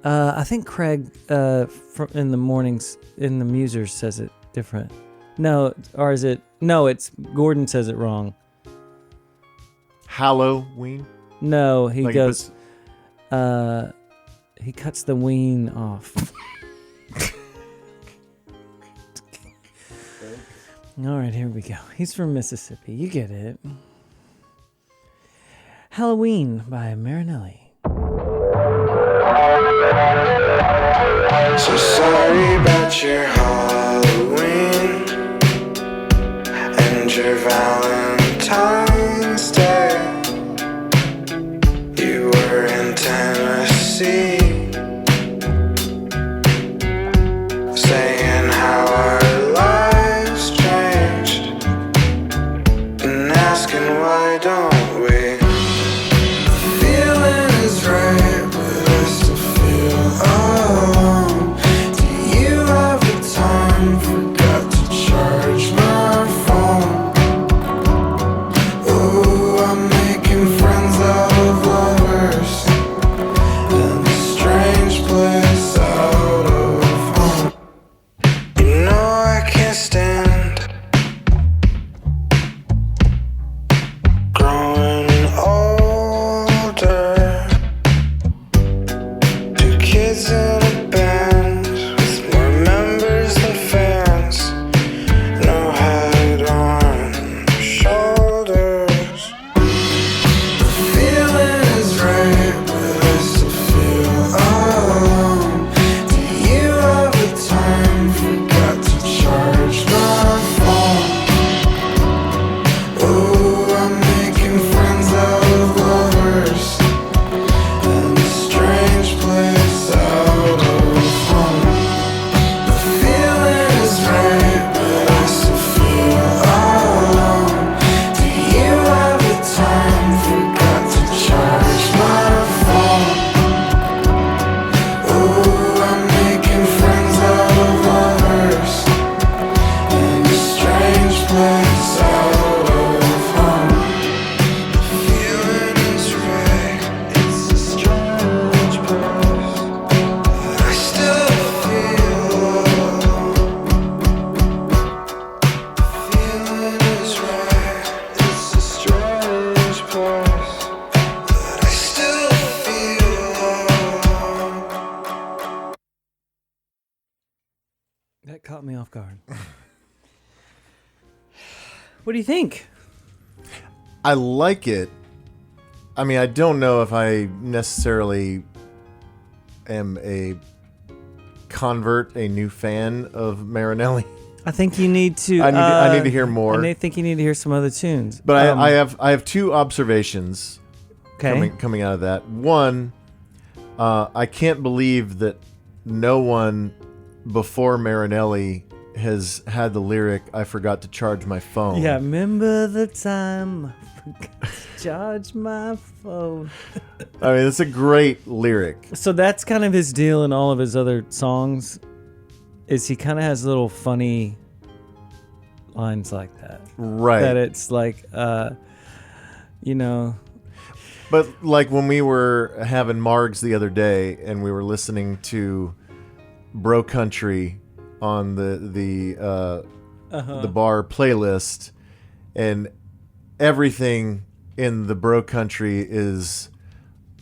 I think Craig in the mornings in the Musers says it different. No, or is it? No, it's Gordon says it wrong. Halloween. No, he Like goes. He cuts the ween off. All right, here we go. He's from Mississippi. You get it. Halloween by Marinelli. So sorry about your Halloween and your Valentine's Day. You were in Tennessee, saying how our lives changed and asking why don't we. The feeling is right, but I still feel alone. Do you have the time? Forgot to charge my phone. Oh, I'm making friends out of lovers in a strange place out of home. You know I can't stand growing older. Two kids in a band with more members than fans. No head on their shoulders. The feeling is right, but I still feel alone. Do you have the time? Forgot to charge my phone. Oh, I'm making friends out of lovers in a strange place out of home. The feeling is right, but I still feel alone. Do you have the time? Forgot to charge my phone. Oh, I'm making friends out of lovers in a strange place out of home. The feeling is right, it's a strange place, but I still feel alone. The feeling is right, it's a strange place, but I still feel alone. That caught me off guard. What do you think? I like it. I mean, I don't know if I necessarily am a convert, a new fan of Marinelli, I think you need to. I need to hear more. I think you need to hear some other tunes. but I have two observations Okay. coming out of that. One, I can't believe that no one before Marinelli has had the lyric "I forgot to charge my phone." Yeah, remember the time I forgot to charge my phone. I mean, it's a great lyric. So that's kind of his deal in all of his other songs. is he kind of has little funny lines like that. Right. That it's like, you know. But like when we were having Margs the other day and we were listening to Bro Country on the bar playlist, and everything in the Bro Country is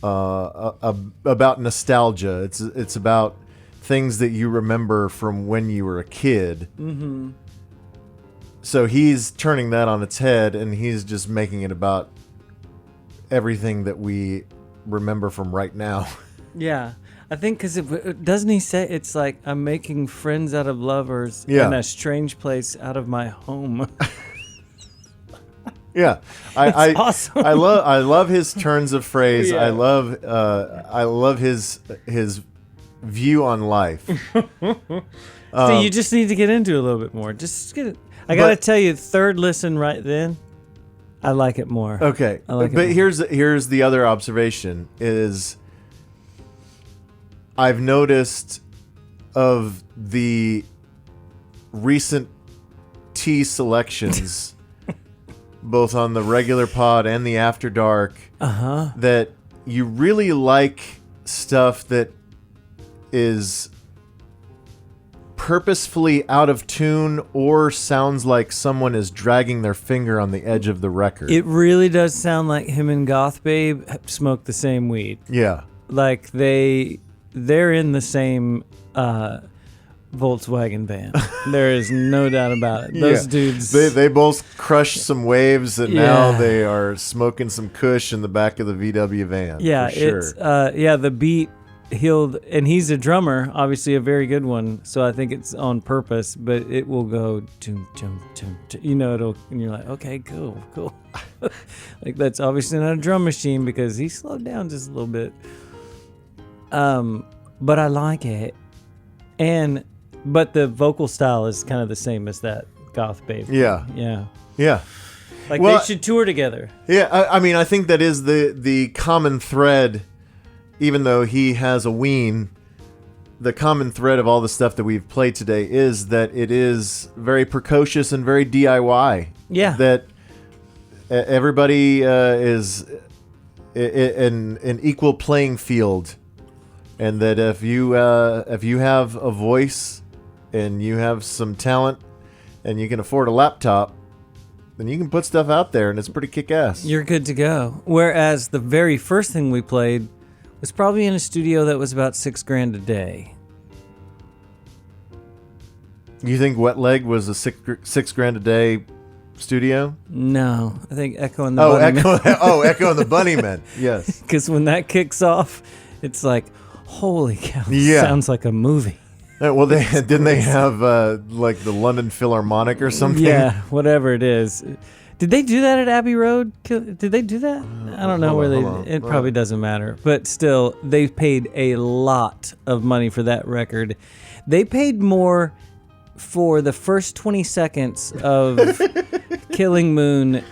about nostalgia. It's about things that you remember from when you were a kid. Mm-hmm. So he's turning that on its head, and he's just making it about everything that we remember from right now. Yeah. I think because doesn't he say it's like I'm making friends out of lovers Yeah. and a strange place out of my home. Yeah, I awesome. I love his turns of phrase. Yeah. I love his view on life. See, you just need to get into it a little bit more. Just get it. I gotta tell you, third listen right then, I like it more. Okay, I like it but more. here's the other observation is I've noticed of the recent tea selections, both on the regular pod and the After Dark, that you really like stuff that is purposefully out of tune or sounds like someone is dragging their finger on the edge of the record. It really does sound like him and Goth Babe smoke the same weed. Yeah. Like they're in the same Volkswagen van. There is no doubt about it. Those dudes. They both crushed some waves, and Yeah. now they are smoking some kush in the back of the VW van. Yeah, for sure. it's the beat healed, and he's a drummer, obviously a very good one. So I think it's on purpose, but it will go tum, tum, tum, tum, it'll, and you're like, okay, cool. Like that's obviously not a drum machine because he slowed down just a little bit. But I like it, but the vocal style is kind of the same as that Goth Babe. Yeah. Yeah. Like Well, they should tour together. Yeah, I mean, I think that is the common thread, even though he has a ween, the common thread of all the stuff that we've played today is that it is very precocious and very DIY. Yeah. That everybody is in an equal playing field. And that if you have a voice and you have some talent and you can afford a laptop, then you can put stuff out there and it's pretty kick-ass. You're good to go. Whereas the very first thing we played was probably in a studio that was about $6,000 a day. You think Wet Leg was a $6,000 a day studio? No, I think Echo and the Bunnymen. Echo and the Bunnymen. Yes. Because when that kicks off, it's like, holy cow! Yeah. Sounds like a movie. Well, didn't they have like the London Philharmonic or something? Yeah, whatever it is. Did they do that at Abbey Road? Did they do that? I don't know hold where on, they. hold on. It probably doesn't matter. But still, they paid a lot of money for that record. They paid more for the first 20 seconds of Killing Moon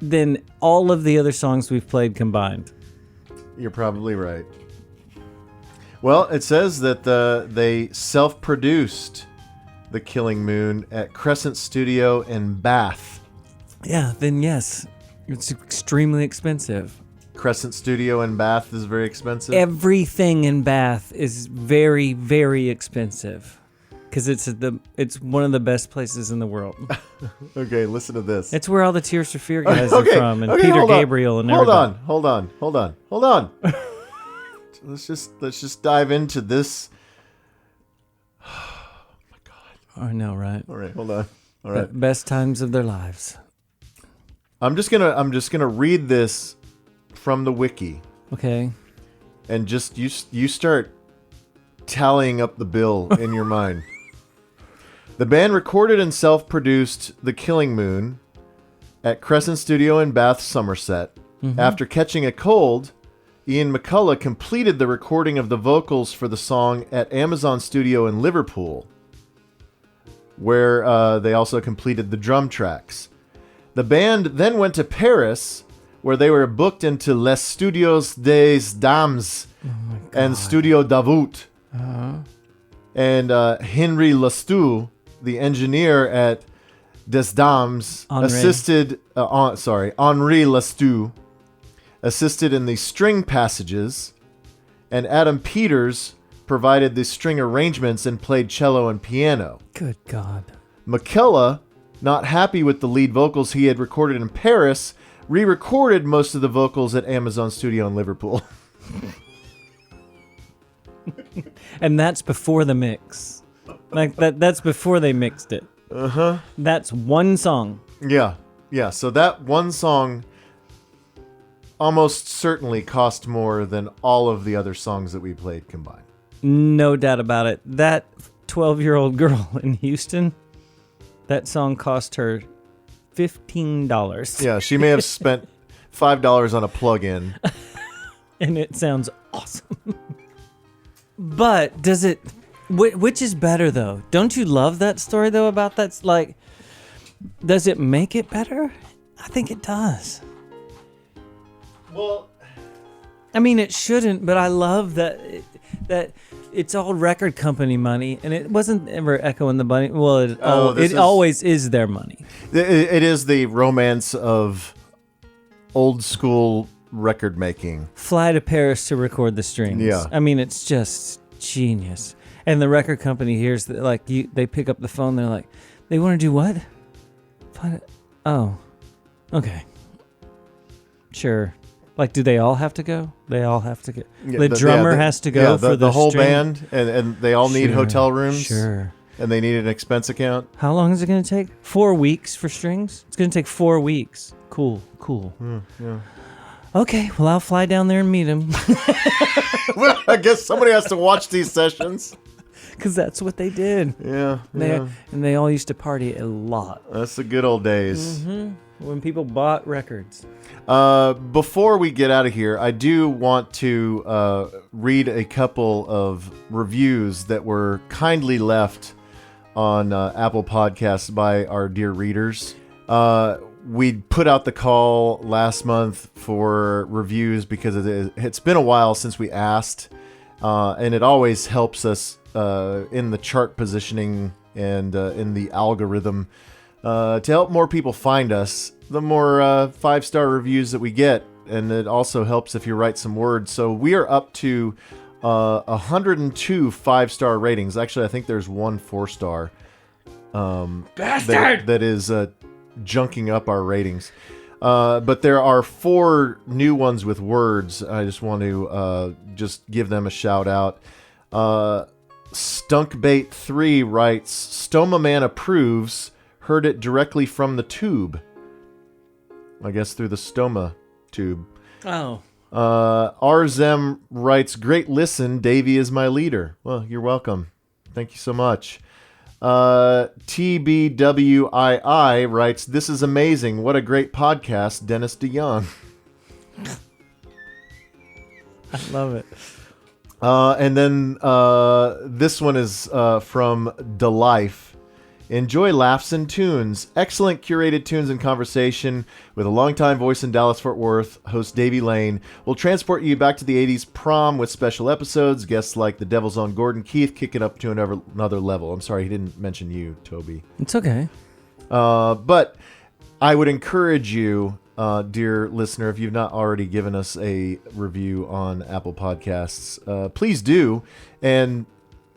than all of the other songs we've played combined. You're probably right. Well, it says that they self-produced the Killing Moon at Crescent Studio in Bath. Yeah, then yes, it's extremely expensive. Crescent Studio in Bath is very expensive. Everything in Bath is very, very expensive because it's one of the best places in the world. Okay, listen to this. It's where all the Tears for Fear guys are from, and Peter hold on. Gabriel and hold everybody. Hold on. let's just dive into this. Oh my God. I know, right? All right, hold on. All right. Best times of their lives. I'm just gonna read this from the wiki, Okay. and just you start tallying up the bill in your mind. The band recorded and self-produced The Killing Moon at Crescent Studio in Bath, Somerset. After catching a cold, Ian McCullough completed the recording of the vocals for the song at Amazon Studio in Liverpool, where they also completed the drum tracks. The band then went to Paris, where they were booked into Les Studios des Dames and Studio Davout. And Henry Lestoux, the engineer at Des Dames, Henri Lestoux, assisted in the string passages, and Adam Peters provided the string arrangements and played cello and piano. Good God. McKellar, not happy with the lead vocals he had recorded in Paris, re-recorded most of the vocals at Amazon Studio in Liverpool. And that's before the mix. Like that's before they mixed it. Uh-huh. That's one song. Yeah. So that one song almost certainly cost more than all of the other songs that we played combined. No doubt about it. That 12-year-old girl in Houston, that song cost her $15. Yeah, she may have spent $5 on a plug-in. And it sounds awesome. But does it... Which is better, though? Don't you love that story, though, about that? Like, does it make it better? I think it does. Well, I mean, it shouldn't, but I love that it's all record company money, and it wasn't ever Echo and the Bunny. Well, it always is their money. It is the romance of old school record making. Fly to Paris to record the strings. Yeah. I mean, it's just genius. And the record company hears that, like, they pick up the phone. They're like, they want to do what? Oh, okay, sure. Like, do they all have to go? They all have to go. The drummer has to go for the whole string. band, and they all need hotel rooms. Sure. And they need an expense account. How long is it going to take? 4 weeks for strings? It's going to take 4 weeks. Cool. Yeah. Okay, well, I'll fly down there and meet him. Well, I guess somebody has to watch these sessions. Because that's what they did. Yeah. And they all used to party a lot. That's the good old days. Mm-hmm. When people bought records. Before we get out of here, I do want to read a couple of reviews that were kindly left on Apple Podcasts by our dear readers. We put out the call last month for reviews because it's been a while since we asked, and it always helps us in the chart positioning and in the algorithm to help more people find us. The more 5-star reviews that we get, and it also helps if you write some words. So we are up to 102 5-star ratings. Actually, I think there's one 4-star that is junking up our ratings. But there are 4 new ones with words. I just want to just give them a shout out. Stunkbait3 writes, Stoma Man approves, heard it directly from the tube. I guess through the stoma tube. Oh. Arzem writes, great listen, Davey is my leader. Well, you're welcome. Thank you so much. TBWII writes, this is amazing. What a great podcast, Dennis DeYoung. I love it. And then this one is from DeLife. Enjoy laughs and tunes. Excellent curated tunes and conversation with a longtime voice in Dallas-Fort Worth, host Davey Lane. Will transport you back to the 80s prom with special episodes. Guests like the Devil's Own Gordon Keith kick it up to another level. I'm sorry he didn't mention you, Toby. It's okay. But I would encourage you, dear listener, if you've not already given us a review on Apple Podcasts, please do. And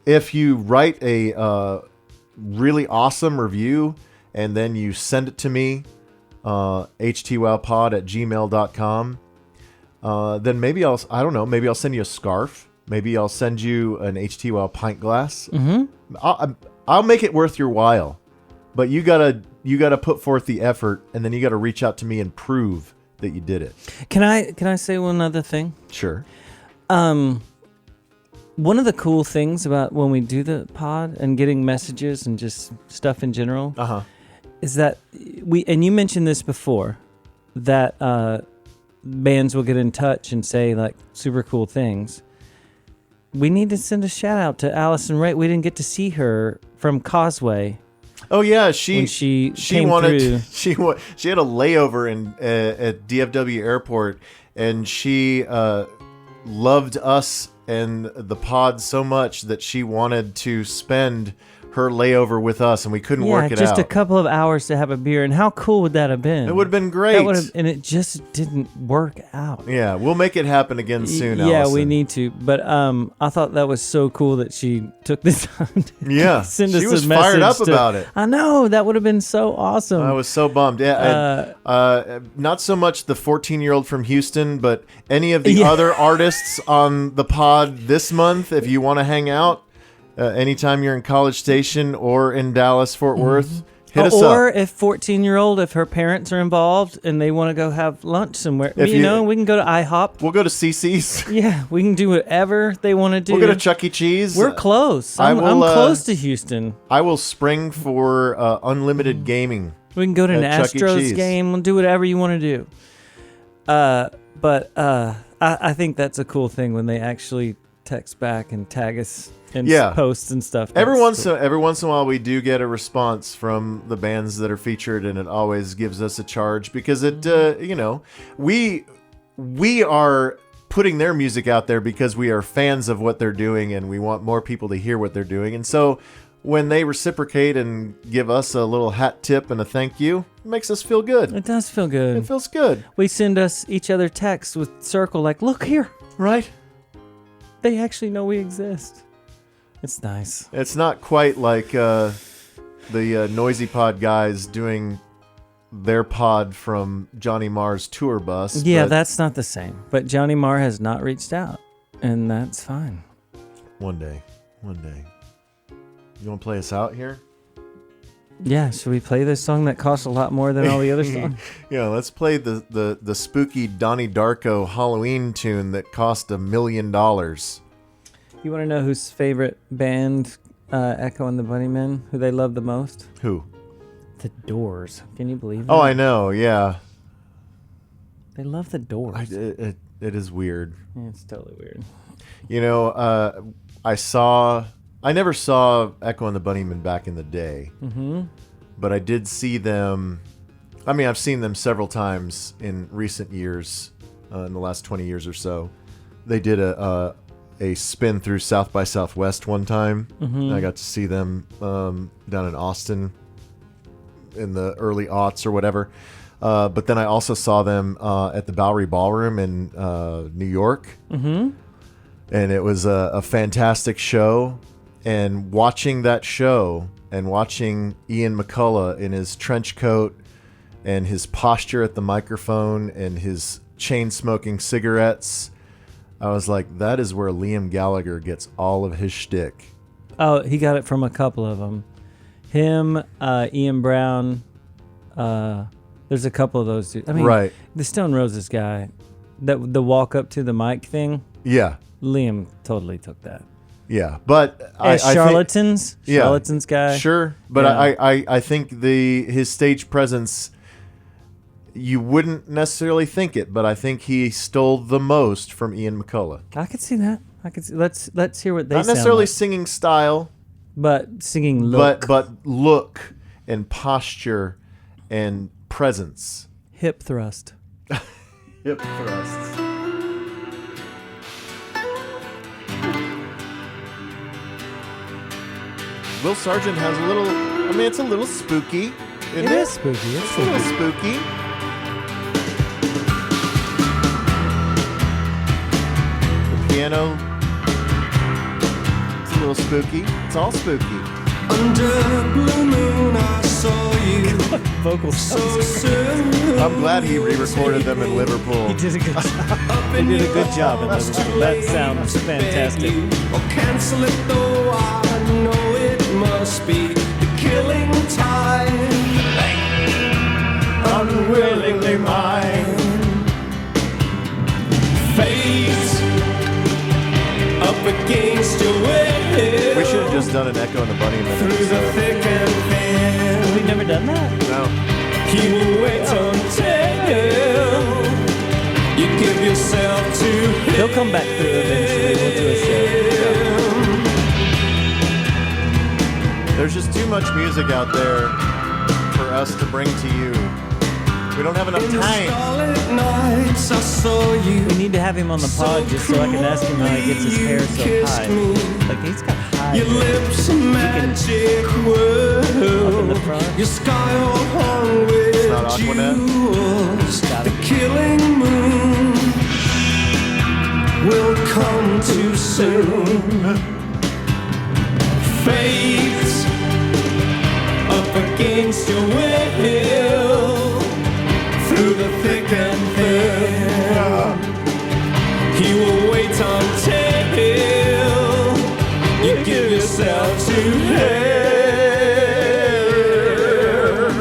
if you write a really awesome review and then you send it to me, htwowpod@gmail.com, then maybe I'll send you a scarf. Maybe I'll send you an HTWOW pint glass. Mm-hmm. I'll make it worth your while, but you gotta put forth the effort, and then you gotta reach out to me and prove that you did it. Can I say one other thing? Sure. One of the cool things about when we do the pod and getting messages and just stuff in general is that and you mentioned this before, that bands will get in touch and say like super cool things. We need to send a shout out to Allison Wright. We didn't get to see her from Causeway. Oh yeah, she she came wanted through. she had a layover at DFW Airport, and she loved us and the pod so much that she wanted to spend her layover with us, and we couldn't work it just out. a couple of hours to have a beer. And how cool would that have been? It would have been great. And it just didn't work out. Yeah, we'll make it happen again soon, Yeah, Allison. we need to. But I thought that was so cool that she took the time to send us she was a message. fired up about it. I know. That would have been so awesome. I was so bummed. Yeah, not so much the 14-year-old from Houston, but any of the other artists on the pod this month, if you want to hang out, anytime you're in College Station or in Dallas, Fort Worth, hit us up. Or if 14-year-old, if her parents are involved and they want to go have lunch somewhere, we can go to IHOP. We'll go to CC's. Yeah, we can do whatever they want to do. We'll go to Chuck E. Cheese. We're close. I'm close to Houston. I will spring for unlimited gaming. We can go to an Chuck E. Astros Cheese. game. We'll do whatever you want to do. But I think that's a cool thing when they actually text back and tag us and posts and stuff. Every once in a while, we do get a response from the bands that are featured, and it always gives us a charge because it, we are putting their music out there because we are fans of what they're doing, and we want more people to hear what they're doing. And so, when they reciprocate and give us a little hat tip and a thank you, it makes us feel good. It does feel good. It feels good. We send each other texts with circle like, look here, right? They actually know we exist. It's nice. It's not quite like the Noisy Pod guys doing their pod from Johnny Marr's tour bus. Yeah, that's not the same. But Johnny Marr has not reached out, and that's fine. One day. You want to play us out here? Yeah, should we play this song that costs a lot more than all the other songs? Yeah, let's play the spooky Donnie Darko Halloween tune that cost $1 million. You want to know whose favorite band, Echo and the Bunnymen, who they love the most? Who? The Doors. Can you believe that? Oh, I know, yeah. They love the Doors. It is weird. Yeah, it's totally weird. You know, I never saw Echo and the Bunnymen back in the day, but I did see them. I mean, I've seen them several times in recent years, in the last 20 years or so. They did a spin through South by Southwest one time. I got to see them down in Austin in the early aughts or whatever. But then I also saw them at the Bowery Ballroom in New York. And it was a fantastic show. And watching that show and watching Ian McCullough in his trench coat and his posture at the microphone and his chain-smoking cigarettes, I was like, that is where Liam Gallagher gets all of his shtick. Oh, he got it from a couple of them. Him, Ian Brown. There's a couple of those dudes. I mean, right. The Stone Roses guy, the walk up to the mic thing. Yeah. Liam totally took that. Yeah, but Charlatans, I think, Charlatans guy. Sure, but yeah. I think his stage presence, you wouldn't necessarily think it, but I think he stole the most from Ian McCullough. I could see that. I could see. Let's hear what they not sound necessarily like. Singing style, but singing look. But look and posture and presence. Hip thrust. Hip thrusts. Will Sargent has a little, I mean, it's a little spooky, isn't it? It is spooky. It's a little spooky. The piano, it's a little spooky. It's all spooky. Under blue moon, I saw you. Vocals. So soon. I'm glad he re-recorded them in Liverpool. He did a good job. He did a good job in Liverpool. That sounds fantastic. Or cancel it though, I know it must be the killing time. Unwillingly mine. Fate up against your will. We should have just done an Echo and the Bunnymen through the episode. thick and thin. We've never done that. No. He will wait until you give yourself to him. He'll come back through eventually. We'll do a show. There's just too much music out there for us to bring to you We don't have enough In the time. starlit nights I saw you. We need to have him on the pod just so I can ask him how he gets his hair so Kissed high. me. Like he's got high Your hair. lips a magic world. Up in the front. Your sky all hung with not Aquanet? jewels. Gotta The be. killing moon will come too soon. Fate up against your will. Through the thick and thin, he will wait until you give yourself to him.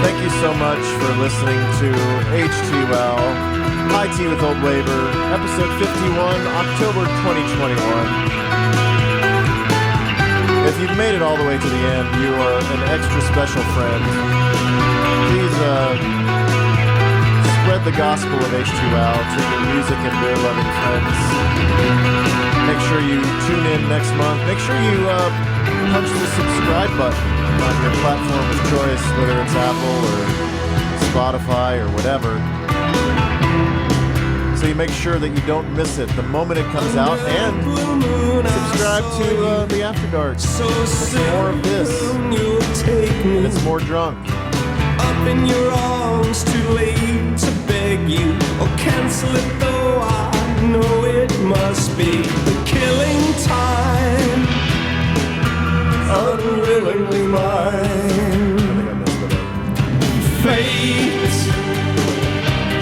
Thank you so much for listening to Htwow High Tea with Old Waver, episode 51, October 2021. If you've made it all the way to the end, you are an extra special friend. Please spread the gospel of H2L to your music and beer-loving friends. Make sure you tune in next month. Make sure you punch the subscribe button on your platform of choice, whether it's Apple or Spotify or whatever. So you make sure that you don't miss it the moment it comes out, and subscribe to the After Dark. So It's more of this, soon you'll take and me it's more drunk. up in your arms, too late to beg you or cancel it, though I know it must be the killing time, unwillingly mine. I think I messed it up. Fate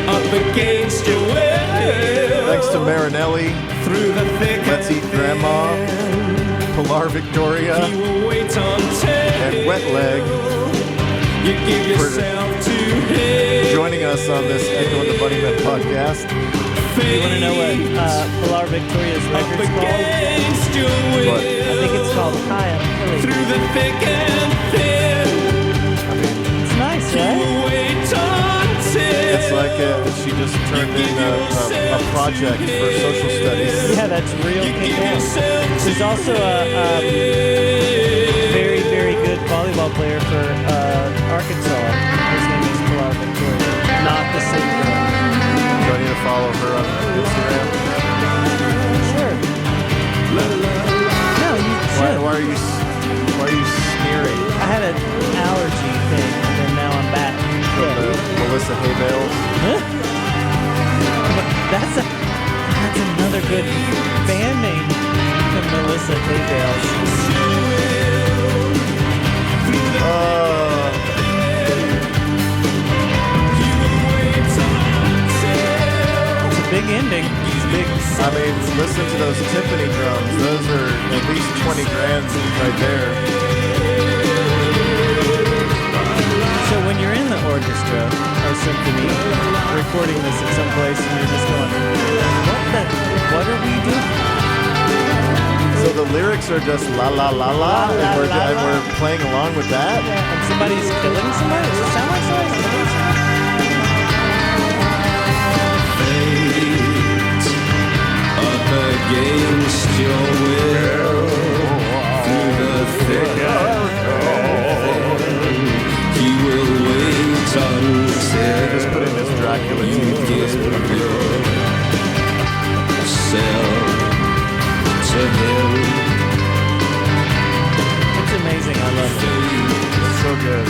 up against your will. Thanks to Marinelli, Through the thick Let's and Eat Grandma, thin, Pilar Victoria, he will wait until and Wet Leg you give yourself to him. joining us on this Echo and the Bunnymen podcast. You want to know what Pilar Victoria's record's called? Against your will. What? I think it's called High Up Hilly. Through the thick and thin, It's nice, he right? will wait until It's like she just turned in a project for social studies. Yeah, that's real you kick give ass. yourself to There's also a very, very good volleyball player for Arkansas. His name is Pilar Victoria. Not the same girl. Do I need to follow her on Instagram? Sure. No, you should. Why are you sneering? I had an allergy thing, and then now I'm back. Yeah. Melissa Haybales? That's another good band name. Melissa Haybales. It's a big ending. It's big. I mean, listen to those timpani drums. Those are at least 20 grand right there. So when you're in the orchestra or symphony, recording this at some place, and you're just going, what are we doing? So the lyrics are just la la la la, and we're playing along with that. And somebody's killing somebody? Does it sound like somebody's killing somebody? up against your will. Through the thick and thin, he will wait until Just put in this Dracula you teeth. give yourself to him. It's amazing. I love it. It's so good.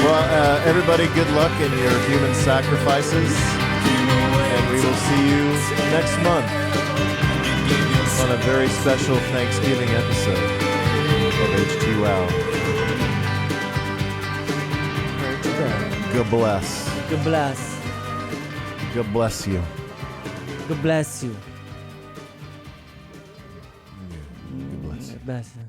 Well, everybody, good luck in your human sacrifices, and we will see you next month on a very special Thanksgiving episode of H2L. God bless. God bless. God bless you. God bless you. God bless you. God bless you.